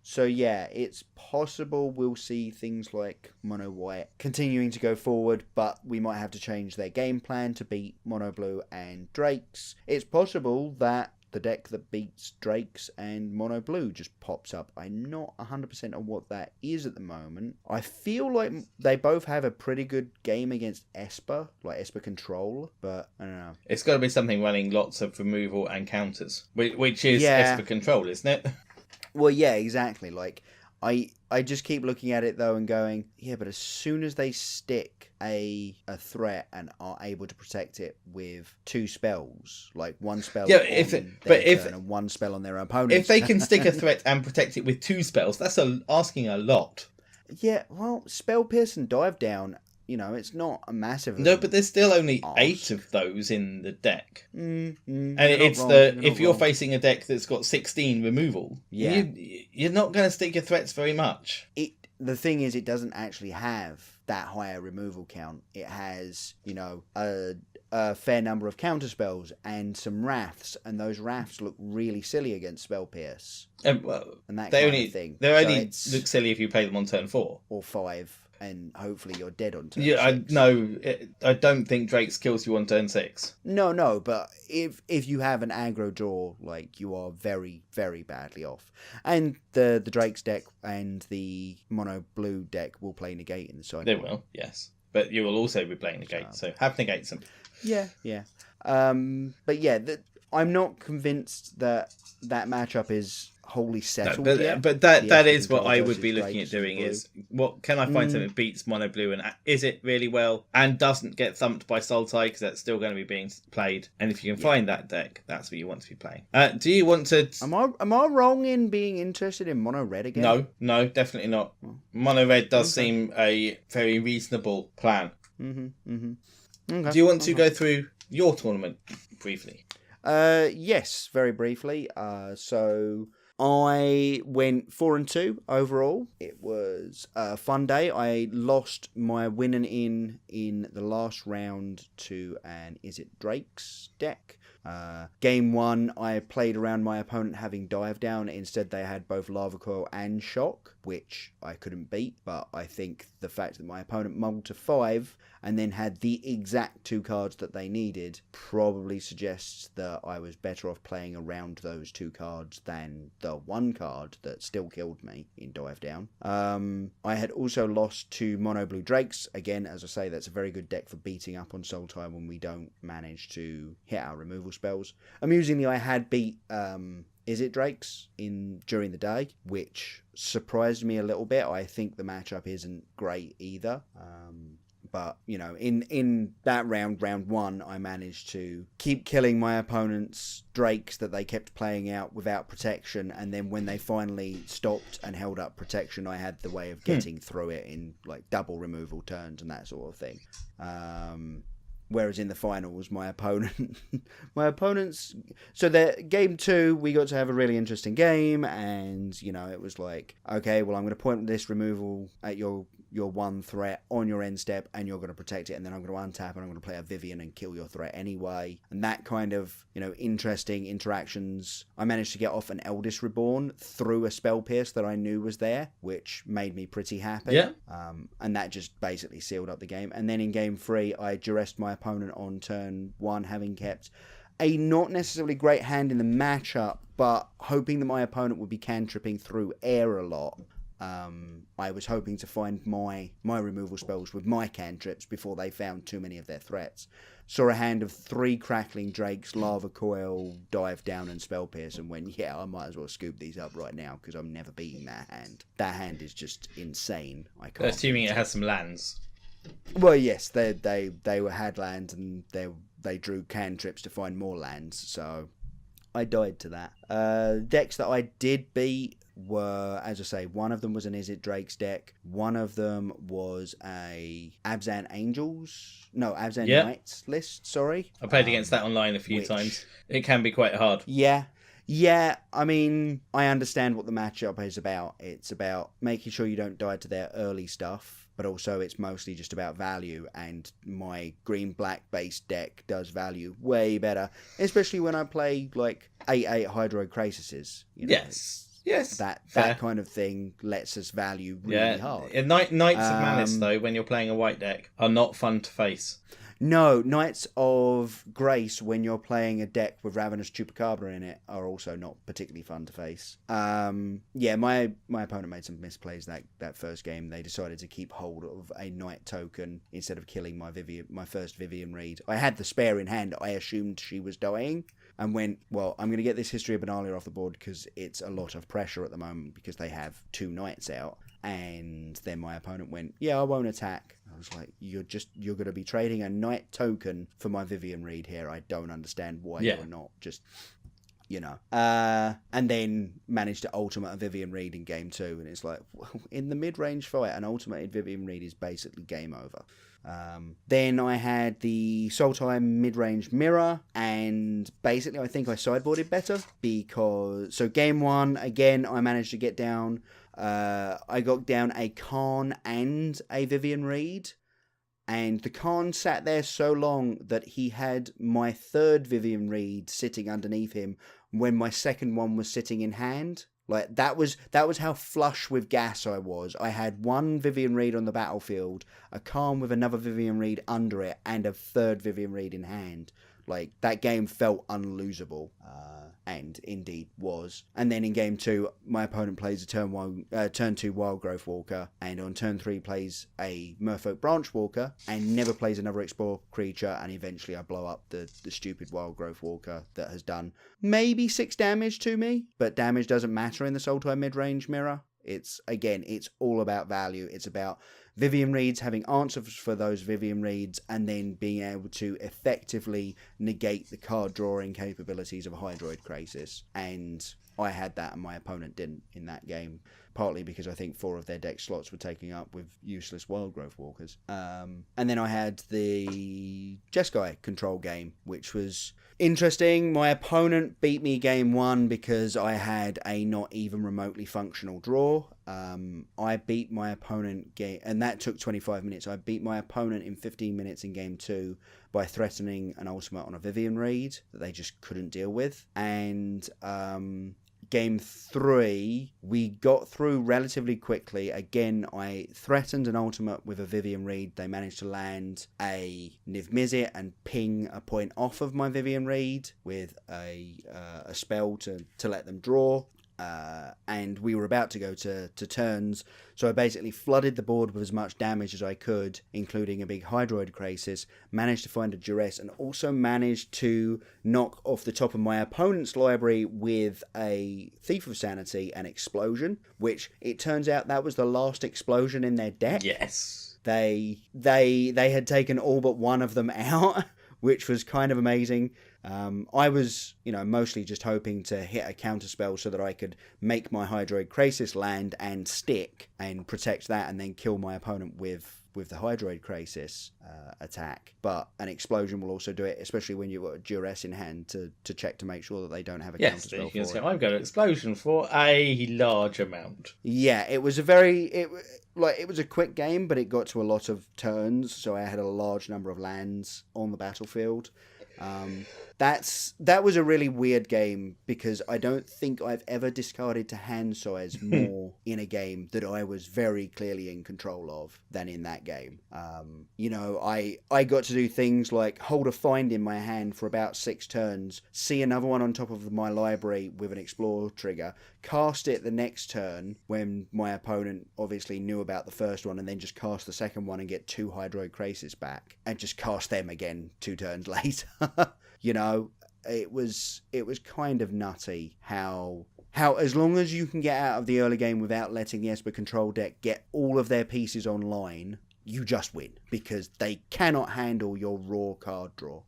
So yeah, it's possible we'll see things like mono white continuing to go forward, but we might have to change their game plan to beat mono blue and Drakes. It's possible that the deck that beats Drakes and mono blue just pops up. I'm not 100% on what that is at the moment. I feel like they both have a pretty good game against Esper, like Esper Control, but I don't know. It's got to be something running lots of removal and counters, which is Esper Control, isn't it? Well, yeah, exactly. Like, I just keep looking at it though and going, yeah, but as soon as they stick a threat and are able to protect it with 2 spells, like 1 spell on their turn and 1 spell on their opponent. If they can stick a threat and protect it with 2 spells, that's asking a lot. Yeah, well, Spell Pierce and Dive Down, it's not a massive. No, but there's still only 8 of those in the deck. And it's if you're facing a deck that's got 16 removal, you're not going to stick your threats very much. The thing is, it doesn't actually have that high a removal count. It has, a fair number of counter spells and some wraths, and those wraths look really silly against Spell Pierce. And that kind of thing. They only look silly if you play them on turn 4 or 5. And hopefully you're dead on turn 6. I don't think Drake's kills you on turn 6. No, but if you have an aggro draw, like, you are very, very badly off. And the Drake's deck and the mono blue deck will play negate in the side. They will, yes. But you will also be playing negate, so have negates them. Yeah. But yeah, I'm not convinced that matchup is wholly settled yet. But that is what I would be looking at doing is, what can I find something that beats mono blue, and is it really well and doesn't get thumped by Sultai, because that's still going to be being played. And if you can find that deck, that's what you want to be playing. Do you want to... Am I wrong in being interested in mono red again? No, definitely not. Mono red does seem a very reasonable plan. Okay. Do you want to go through your tournament briefly? Yes, very briefly. So I went 4-2 overall. It was a fun day. I lost my winning in the last round to an Is It Drake's deck. Game 1, I played around my opponent having Dive Down. Instead, they had both Lava Coil and Shock, which I couldn't beat. But I think the fact that my opponent mulled to 5 and then had the exact 2 cards that they needed probably suggests that I was better off playing around those 2 cards than the 1 card that still killed me in Dive Down. I had also lost to Mono Blue Drakes. Again, as I say, that's a very good deck for beating up on Sultai when we don't manage to hit our removal spells. Amusingly, I had beat Is It Drakes during the day, which surprised me a little bit. I think the matchup isn't great either. But, you know, in that round 1, I managed to keep killing my opponent's drakes that they kept playing out without protection, and then when they finally stopped and held up protection, I had the way of getting through it in, like, double removal turns and that sort of thing. Whereas in the finals, my opponents, so the game 2, we got to have a really interesting game, and, you know, it was like, okay, well, I'm going to point this removal at your one threat on your end step, and you're going to protect it, and then I'm going to untap, and I'm going to play a Vivian and kill your threat anyway. And that kind of, you know, interesting interactions. I managed to get off an Eldest Reborn through a Spell Pierce that I knew was there, which made me pretty happy. Yeah. And that just basically sealed up the game. And then in game 3, I duressed my opponent on turn 1, having kept a not necessarily great hand in the matchup, but hoping that my opponent would be cantripping through air a lot. I was hoping to find my removal spells with my cantrips before they found too many of their threats. Saw a hand of 3 Crackling Drakes, Lava Coil, Dive Down, and Spell Pierce, and went, yeah, I might as well scoop these up right now, because I'm never beating that hand. That hand is just insane. I can't. Assuming it has some lands. Well, yes, they had lands, and they drew cantrips to find more lands, so I died to that. Decks that I did beat were, as I say, one of them was an Izzet Drake's deck, one of them was a Abzan Knights list, sorry. I played against that online a few times. It can be quite hard. Yeah, I mean, I understand what the matchup is about. It's about making sure you don't die to their early stuff, but also it's mostly just about value, and my green-black based deck does value way better, especially when I play, like, 8/8 Hydro Crasises. You know? Yes. That kind of thing lets us value really hard. Knights of Malice, though, when you're playing a white deck, are not fun to face. No, Knights of Grace, when you're playing a deck with Ravenous Chupacabra in it, are also not particularly fun to face. My opponent made some misplays that first game. They decided to keep hold of a Knight token instead of killing my first Vivian Reed. I had the spare in hand. I assumed she was dying, and went, well, I'm going to get this History of Benalia off the board because it's a lot of pressure at the moment because they have 2 Knights out. And then my opponent went, yeah, I won't attack. I was like, you're going to be trading a Knight token for my Vivian Reed here. I don't understand why you're not just, you know. And then managed to ultimate a Vivian Reed in game 2. And it's like, in the mid-range fight, an ultimated Vivian Reed is basically game over. Then I had the Sultai mid-range mirror, and basically I think I sideboarded better because, so game 1, again, I managed to get down, I got down a Khan and a Vivian Reed, and the Khan sat there so long that he had my 3rd Vivian Reed sitting underneath him when my 2nd one was sitting in hand. Like, that was how flush with gas I was. I had 1 Vivian Reed on the battlefield, a Khan with another Vivian Reed under it, and a 3rd Vivian Reed in hand. Like, that game felt unlosable, and indeed was. And then in game 2, my opponent plays a turn 2 Wild Growth Walker, and on turn 3 plays a Merfolk Branch Walker, and never plays another Explore creature, and eventually I blow up the stupid Wild Growth Walker that has done maybe 6 damage to me, but damage doesn't matter in the Sultai mid-range mirror. It's all about value. It's about Vivian Reeds having answers for those Vivian Reeds, and then being able to effectively negate the card drawing capabilities of a Hydroid Krasis. And I had that and my opponent didn't in that game, partly because I think 4 of their deck slots were taken up with useless Wild Growth Walkers. And then I had the Jeskai control game, which was interesting. My opponent beat me game 1 because I had a not even remotely functional draw. I beat my opponent and that took 25 minutes. I beat my opponent in 15 minutes in game 2 by threatening an ultimate on a Vivian Reed that they just couldn't deal with. And game 3, we got through relatively quickly. Again, I threatened an ultimate with a Vivian Reed. They managed to land a Niv Mizzet and ping a point off of my Vivian Reed with a spell to let them draw. And we were about to go to turns, so I basically flooded the board with as much damage as I could, including a big Hydroid Krasis, managed to find a Duress, and also managed to knock off the top of my opponent's library with a Thief of Sanity and Explosion, which it turns out that was the last explosion in their deck. Yes. They had taken all but one of them out, which was kind of amazing. I was, mostly just hoping to hit a counterspell so that I could make my Hydroid Krasis land and stick and protect that and then kill my opponent with the Hydroid Krasis attack. But an explosion will also do it, especially when you've got a Duress in hand to check to make sure that they don't have a counterspell for it. I've got an explosion for a large amount. Yeah, it was it was a quick game, but it got to a lot of turns, so I had a large number of lands on the battlefield. That was a really weird game because I don't think I've ever discarded to hand size more in a game that I was very clearly in control of than in that game. I got to do things like hold a find in my hand for about 6 turns, see another one on top of my library with an explore trigger, cast it the next turn when my opponent obviously knew about the first one, and then just cast the second one and get 2 Hydroid Krasis back, and just cast them again 2 turns later. It was kind of nutty how as long as you can get out of the early game without letting the Esper control deck get all of their pieces online, you just win, because they cannot handle your raw card draw.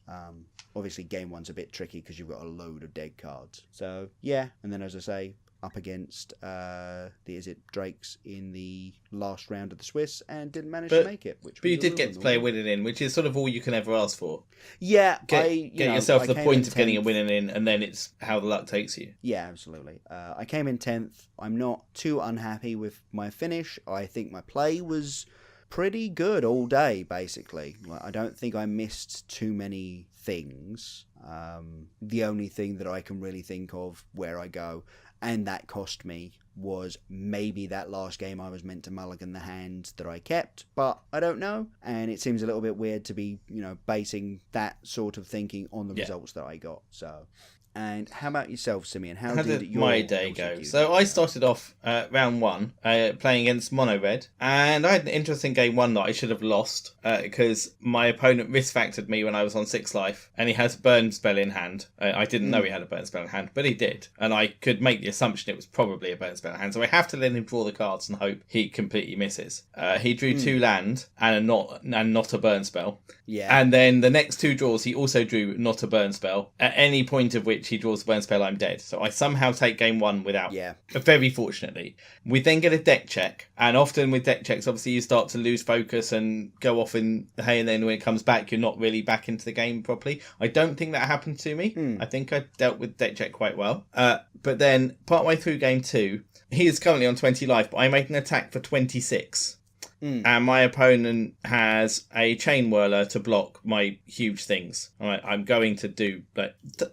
Obviously game 1's a bit tricky because you've got a load of dead cards. So yeah, and then as I say, up against Drakes in the last round of the Swiss and didn't manage to make it. But you did get to play a winning in, which is sort of all you can ever ask for. Yeah. Get yourself to the point of getting a winning in, and then it's how the luck takes you. Yeah, absolutely. I came in 10th. I'm not too unhappy with my finish. I think my play was pretty good all day, basically. I don't think I missed too many things. The only thing that I can really think of where I go, and that cost me, was maybe that last game I was meant to mulligan the hand that I kept, but I don't know, and it seems a little bit weird to be, basing that sort of thinking on the results that I got. So, and how about yourself, Simeon? How did your my day go? So I started off round 1 playing against Mono Red, and I had an interesting game 1 that I should have lost because my opponent risk factored me when I was on 6 life, and he has burn spell in hand. I didn't know he had a burn spell in hand, but he did, and I could make the assumption it was probably a burn spell in hand, so I have to let him draw the cards and hope he completely misses. He drew 2 land and not a burn spell. Yeah. And then the next 2 draws he also drew not a burn spell, at any point of which he draws a burn spell, I'm dead. So I somehow take game 1 without. Yeah. Very fortunately. We then get a deck check, and often with deck checks, obviously you start to lose focus and go off in the hay, and then when it comes back, you're not really back into the game properly. I don't think that happened to me. I think I dealt with deck check quite well. But then partway through game 2, he is currently on 20 life, but I made an attack for 26. And my opponent has a Chain Whirler to block my huge things. I'm going to do...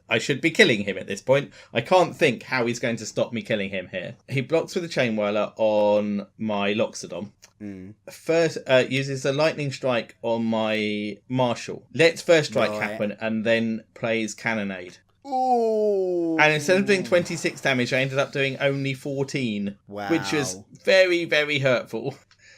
I should be killing him at this point. I can't think how he's going to stop me killing him here. He blocks with a Chain Whirler on my Loxodon. First, uses a Lightning Strike on my Marshal. Lets First Strike happen and then plays Cannonade. Ooh. And instead of doing 26 damage, I ended up doing only 14. Wow. Which was very, very hurtful.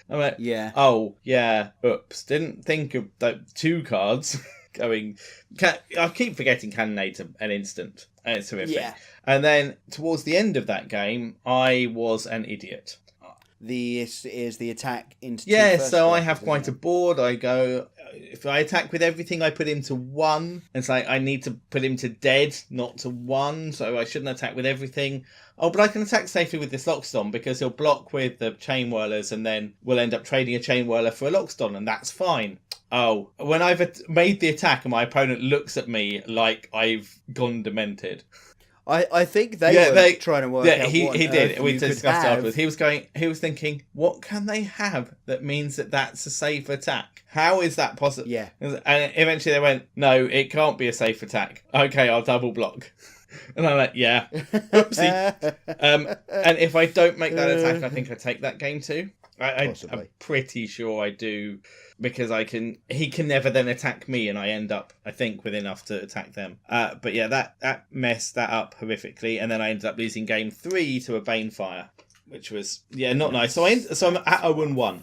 I'm like, yeah. Oh, yeah. Oops. Didn't think of 2 cards going. I keep forgetting Cannonade an instant. And it's horrific. Yeah. And then towards the end of that game, I was an idiot. This is the attack into 2 first so I have quite a board. I go. If I attack with everything, I put him to 1. It's like I need to put him to dead, not to 1. So I shouldn't attack with everything. Oh, but I can attack safely with this Loxodon because he'll block with the Chain Whirlers, and then we'll end up trading a Chain Whirler for a Loxodon, and that's fine. Oh, when I've made the attack and my opponent looks at me like I've gone demented. I think they were trying to work out what he did. We discussed afterwards. He was thinking, what can they have that means that that's a safe attack? How is that possible? Yeah. And eventually they went, no, it can't be a safe attack. Okay, I'll double block. And I'm like, yeah, oopsie. And if I don't make that attack, I think I take that game too. I'm pretty sure I do, because he can never then attack me, and I end up, I think, with enough to attack them. But yeah, that messed that up horrifically, and then I ended up losing game 3 to a Banefire, which was not nice. So I'm at 0-1.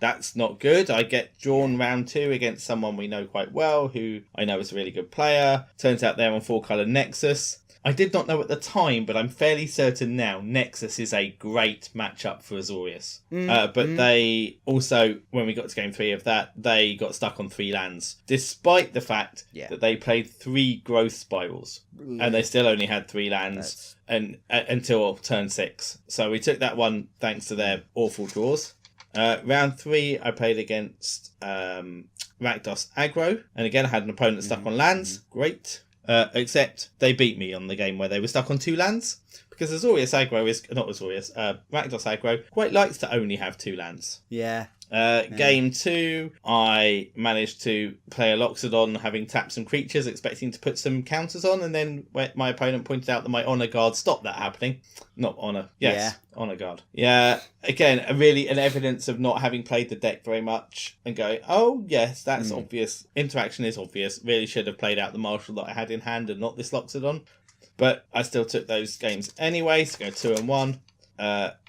That's not good. I get drawn round 2 against someone we know quite well, who I know is a really good player. Turns out they're on 4-colour Nexus. I did not know at the time, but I'm fairly certain now Nexus is a great matchup for Azorius. But they also, when we got to game 3 of that, they got stuck on 3 lands, despite the fact that they played 3 growth spirals, and they still only had 3 lands until turn 6. So we took that one thanks to their awful draws. Round 3, I played against Rakdos Aggro, and again I had an opponent stuck on lands. Great. Except they beat me on the game where they were stuck on 2 lands, because Azorius Aggro is not Azorius. Rakdos Aggro quite likes to only have 2 lands. Yeah. Game 2, I managed to play a Loxodon, having tapped some creatures, expecting to put some counters on, and then my opponent pointed out that my Honor Guard stopped that happening. Not Honor. Yes, yeah. Honor Guard. Yeah, again, an evidence of not having played the deck very much, and going, oh, yes, that's obvious. Interaction is obvious. Really should have played out the Marshal that I had in hand and not this Loxodon. But I still took those games anyway, so go 2-1.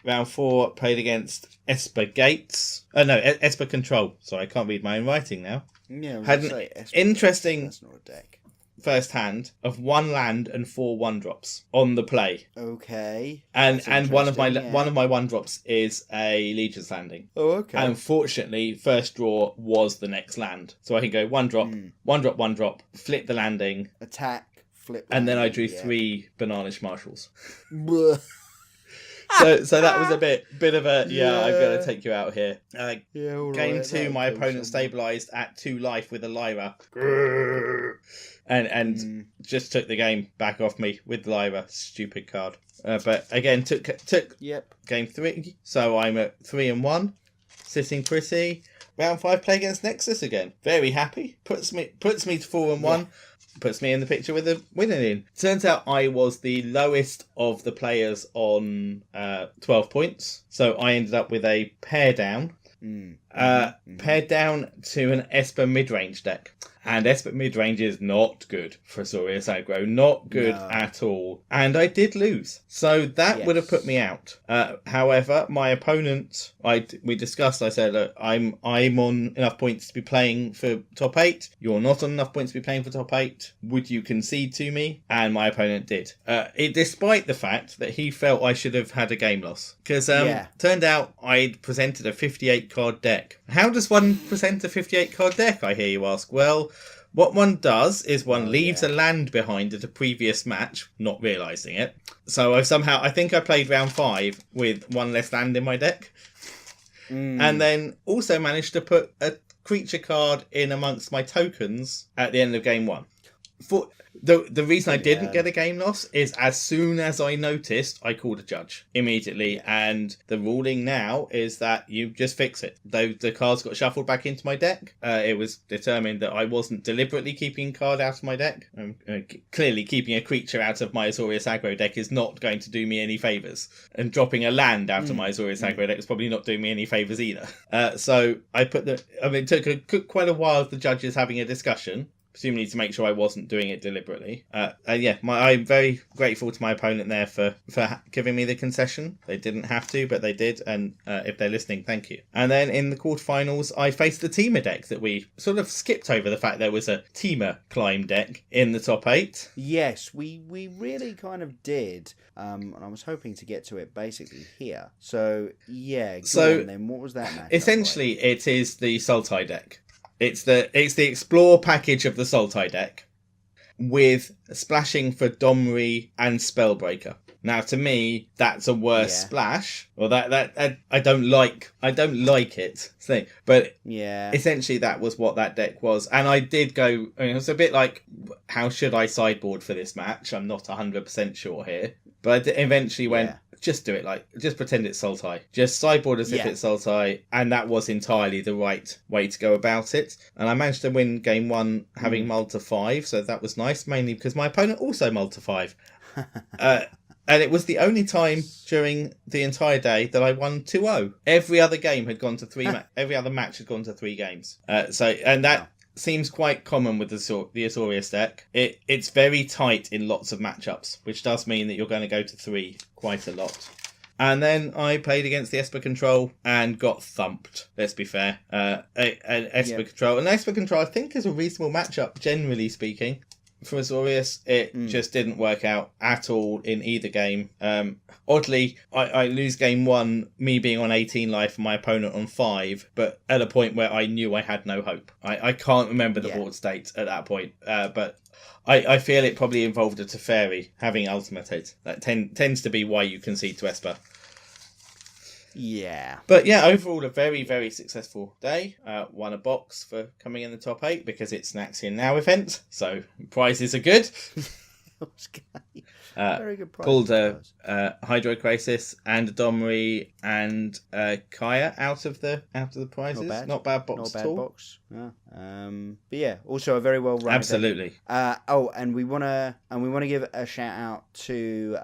Round 4, played against Esper Gates. Esper Control. Sorry, I can't read my own writing now. Yeah, had an interesting that's not a deck. First hand of 1 land and 4 1-drops on the play. Okay. And one of my 1-drops is a Legion's Landing. Oh, okay. Unfortunately, first draw was the next land, so I can go 1-drop, 1-drop, 1-drop, flip the landing, attack, flip, and then I drew 3 Bananish Marshals. So that was a bit of a I'm going to take you out here. Game 2, my opponent stabilised at 2 life with a Lyra, and just took the game back off me with Lyra. Stupid card. But again, took game 3, so I'm at 3-1, sitting pretty. Round 5, play against Nexus again. Very happy. Puts me to 4-1. Yeah. Puts me in the picture with a winning in. Turns out I was the lowest of the players on 12 points. So I ended up with a pair down. Paired down to an Esper mid-range deck. And Esper mid-range is not good for Azorius Aggro. Not good at all. And I did lose. So that would have put me out. However, my opponent, we discussed, I said, look, I'm on enough points to be playing for top 8. You're not on enough points to be playing for top 8. Would you concede to me? And my opponent did. Despite the fact that he felt I should have had a game loss. Because turned out I'd presented a 58-card deck. How does one present a 58-card deck, I hear you ask? Well, what one does is one leaves a land behind at a previous match, not realising it. So I think I played round 5 with 1 less land in my deck. And then also managed to put a creature card in amongst my tokens at the end of game 1. For the reason I didn't get a game loss is as soon as I noticed, I called a judge immediately, and the ruling now is that you just fix it. Though the cards got shuffled back into my deck, it was determined that I wasn't deliberately keeping a card out of my deck. Clearly, keeping a creature out of my Azorius Aggro deck is not going to do me any favours, and dropping a land out of my Azorius Aggro deck is probably not doing me any favours either. So I it took quite a while of the judges having a discussion, presumably to make sure I wasn't doing it deliberately. I'm very grateful to my opponent there for giving me the concession. They didn't have to, but they did, and if they're listening, thank you. And then in the quarterfinals, I faced the Teamer deck that we sort of skipped over the fact there was a Teamer climb deck in the top 8. Yes, we really kind of did, and I was hoping to get to it basically here. So, go on then, what was that match? Essentially, it is the Sultai deck. It's the Explore package of the Sultai deck with splashing for Domri and Spellbreaker. Now, to me, that's a worse splash. Well, that I don't like it. But essentially, that was what that deck was. And I did go. It was a bit like, how should I sideboard for this match? I'm not 100% sure here, but I eventually went. Just do it just pretend it's Sultai. Just sideboard as if it's Sultai, and that was entirely the right way to go about it. And I managed to win game 1 having mulled to 5, so that was nice, mainly because my opponent also mulled to 5. And it was the only time during the entire day that I won 2-0. Every other game had gone to 3. Every other match had gone to 3 games. That seems quite common with the Azorius deck. It's very tight in lots of matchups, which does mean that you're going to go to 3 quite a lot. And then I played against the Esper Control and got thumped, let's be fair. An Esper Control. And Esper Control, I think, is a reasonable matchup, generally speaking. For Azorius, it just didn't work out at all in either game. Oddly, I lose game 1, me being on 18 life and my opponent on 5, but at a point where I knew I had no hope. I can't remember the board state at that point, but I feel it probably involved a Teferi having ultimated. That tends to be why you concede to Esper. Yeah. But yeah, overall a very, very successful day. Won a box for coming in the top 8 because it's an Axion Now event, so prizes are good. Very good prize. Pulled a Hydro Crisis and a Domri and Kaya out of the prizes. Not bad box at all. Yeah. But yeah, also a very well run. Absolutely. And we wanna give a shout out to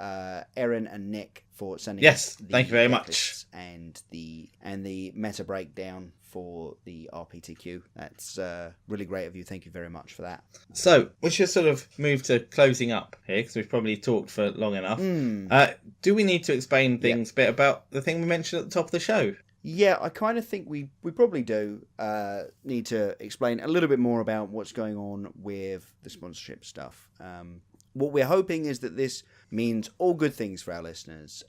Erin and Nick for sending us thank you very much. And the meta breakdown for the RPTQ. That's really great of you. Thank you very much for that. So we should sort of move to closing up here because we've probably talked for long enough. Do we need to explain things a bit about the thing we mentioned at the top of the show? Yeah, I kind of think we probably do need to explain a little bit more about what's going on with the sponsorship stuff. What we're hoping is that this means all good things for our listeners.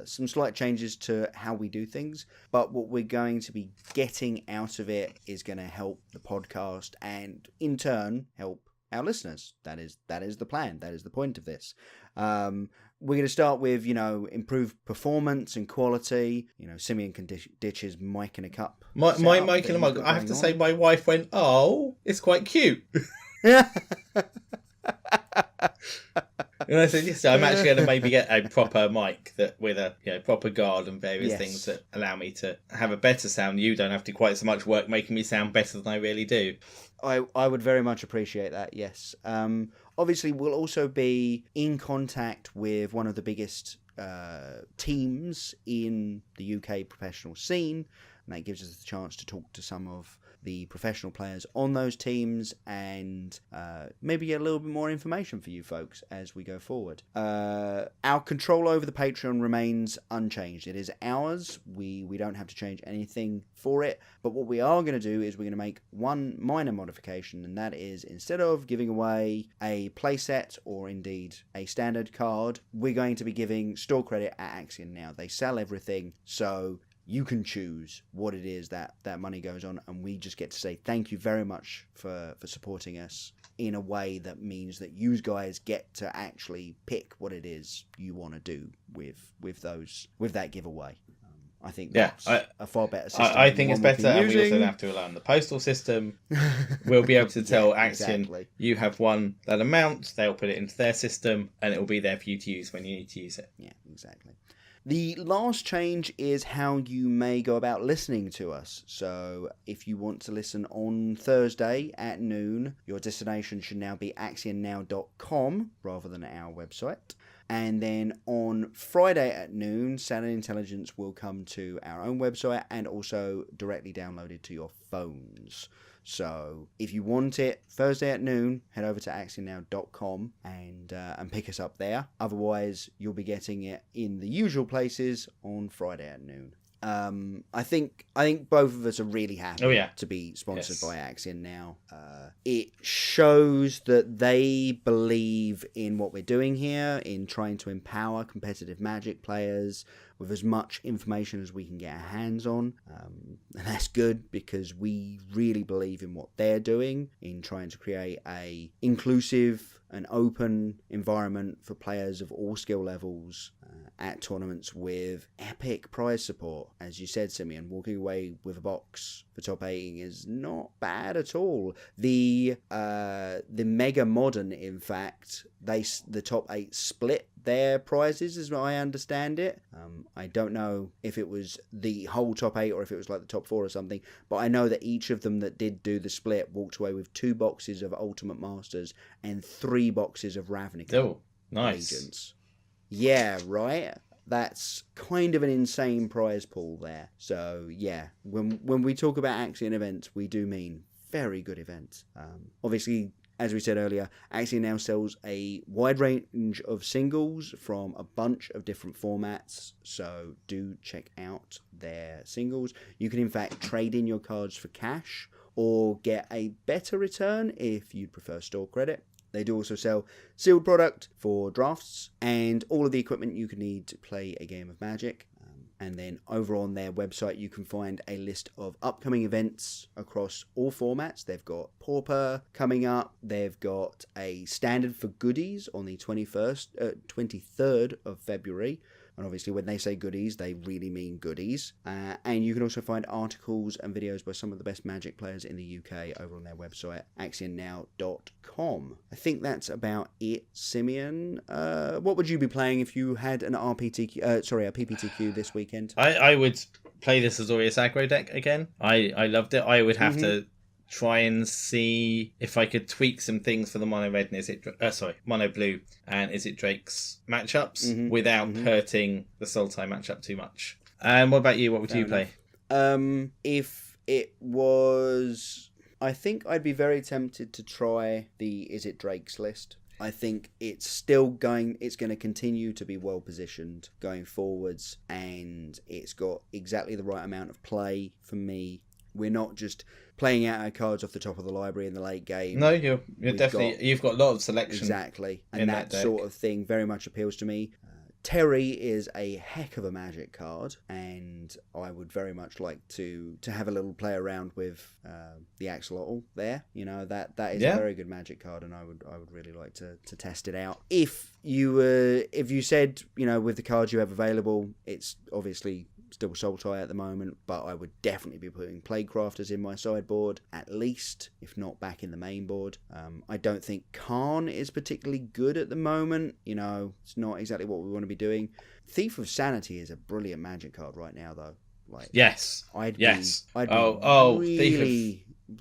Some slight changes to how we do things, but what we're going to be getting out of it is going to help the podcast and, in turn, help our listeners. That is the plan. That is the point of this. We're going to start with, improved performance and quality. Simeon can ditch his mic in a cup. My mic in a mug. I have to say, my wife went, "Oh, it's quite cute." And I said, yes, I'm actually going to maybe get a proper mic with a proper guard and various things that allow me to have a better sound. You don't have to do quite so much work making me sound better than I really do. I would very much appreciate that, yes. Obviously, we'll also be in contact with one of the biggest teams in the UK professional scene, and that gives us the chance to talk to some of the professional players on those teams and maybe get a little bit more information for you folks as we go forward. Our control over the Patreon remains unchanged. It is ours. We don't have to change anything for it. But what we are going to do is we're going to make one minor modification, and that is instead of giving away a playset or indeed a standard card, we're going to be giving store credit at Axion Now. They sell everything, so you can choose what it is that money goes on, and we just get to say thank you very much for supporting us in a way that means that you guys get to actually pick what it is you want to do with that giveaway. I think that's a far better system. I think it's better, and we also have to rely on the postal system. We'll be able to tell Axion, you have won that amount, they'll put it into their system, and it will be there for you to use when you need to use it. Yeah, exactly. The last change is how you may go about listening to us. So if you want to listen on Thursday at noon, your destination should now be axionnow.com rather than our website. And then on Friday at noon, Saturday Intelligence will come to our own website and also directly downloaded to your phones. So if you want it Thursday at noon, head over to axionnow.com and pick us up there. Otherwise, you'll be getting it in the usual places on Friday at noon. I think both of us are really happy to be sponsored by Axion Now. It shows that they believe in what we're doing here, in trying to empower competitive Magic players with as much information as we can get our hands on. And that's good because we really believe in what they're doing in trying to create a inclusive and open environment for players of all skill levels at tournaments with epic prize support. As you said, Simeon, walking away with a box for top 8 is not bad at all. The Mega Modern, in fact, the top 8 split their prizes, as I understand it. I don't know if it was the whole top 8 or if it was like the top 4 or something, but I know that each of them that did do the split walked away with 2 boxes of Ultimate Masters and 3 boxes of Ravnica. Oh, nice. Agents. Yeah, right? That's kind of an insane prize pool there. So, yeah, when we talk about Axion events, we do mean very good events. Obviously, as we said earlier, Axion Now sells a wide range of singles from a bunch of different formats, so do check out their singles. You can in fact trade in your cards for cash or get a better return if you'd prefer store credit. They do also sell sealed product for drafts and all of the equipment you could need to play a game of Magic. And then over on their website, you can find a list of upcoming events across all formats. They've got Pauper coming up. They've got a standard for goodies on the 23rd of February. And obviously, when they say goodies, they really mean goodies. And you can also find articles and videos by some of the best Magic players in the UK over on their website, axionnow.com. I think that's about it, Simeon. What would you be playing if you had an a PPTQ this weekend? I would play this Azorius aggro deck again. I loved it. I would have to try and see if I could tweak some things for the mono red and mono blue and Is It Drake's matchups without hurting the Sultai matchup too much. And what about you? What would you play? If it was, I think I'd be very tempted to try the Is It Drake's list. I think it's going to continue to be well positioned going forwards, and it's got exactly the right amount of play for me. We're not just playing out our cards off the top of the library in the late game. No, you've got a lot of selection. Exactly. And that sort of thing very much appeals to me. Terry is a heck of a Magic card, and I would very much like to have a little play around with the Axolotl there. You know, that is a very good Magic card, and I would really like to test it out. If you said, you know, with the cards you have available, it's obviously still Sultai at the moment, but I would definitely be putting Plaguecrafters in my sideboard, at least, if not back in the main board. I don't think Khan is particularly good at the moment. You know, it's not exactly what we want to be doing. Thief of Sanity is a brilliant Magic card right now, though. Like, I'd be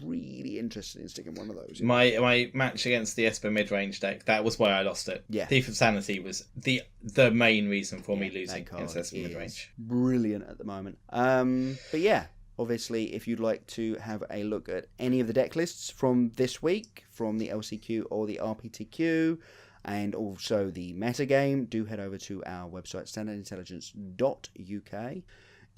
really interested in sticking one of those. My match against the Esper mid-range deck, that was why I lost it. Yeah. Thief of Sanity was the main reason for me losing against Esper mid-range. Brilliant at the moment. But yeah, obviously, if you'd like to have a look at any of the deck lists from this week, from the LCQ or the RPTQ, and also the metagame, do head over to our website, standardintelligence.uk.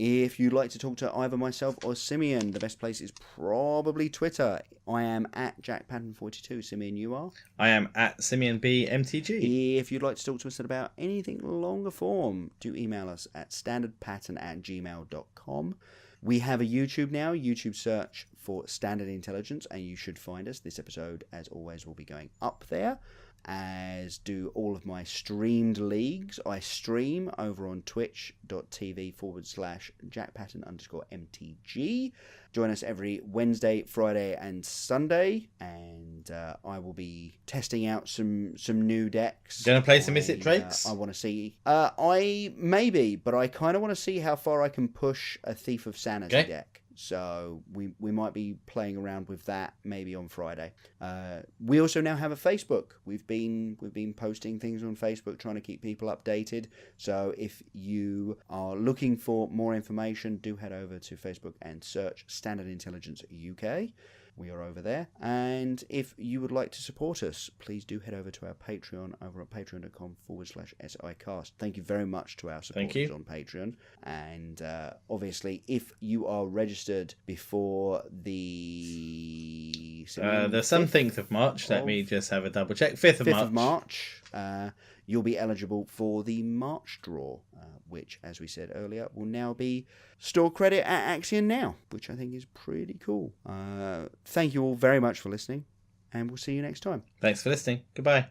If you'd like to talk to either myself or Simeon, the best place is probably Twitter. I am at JackPatton42. Simeon, you are? I am at SimeonBMTG. If you'd like to talk to us about anything longer form, do email us at standardpattern@gmail.com. We have a YouTube now. YouTube search for Standard Intelligence, and you should find us. This episode, as always, will be going up there, as do all of my streamed leagues. I stream over on twitch.tv/JackPatton_MTG. Join us every Wednesday, Friday, and Sunday, and I will be testing out some new decks. Gonna play some Is It Drakes? I want to see. I maybe, but I kind of want to see how far I can push a Thief of Sanity deck. So we might be playing around with that maybe on Friday. We also now have a Facebook. We've been posting things on Facebook, trying to keep people updated. So if you are looking for more information, do head over to Facebook and search Standard Intelligence UK. We are over there. And if you would like to support us, please do head over to our Patreon over at patreon.com/SIcast. Thank you very much to our supporters on Patreon. And obviously, if you are registered before the 17th of March, let me just have a double check. 5th of March, you'll be eligible for the March draw, which, as we said earlier, will now be store credit at Axion Now, which I think is pretty cool. Thank you all very much for listening, and we'll see you next time. Thanks for listening. Goodbye.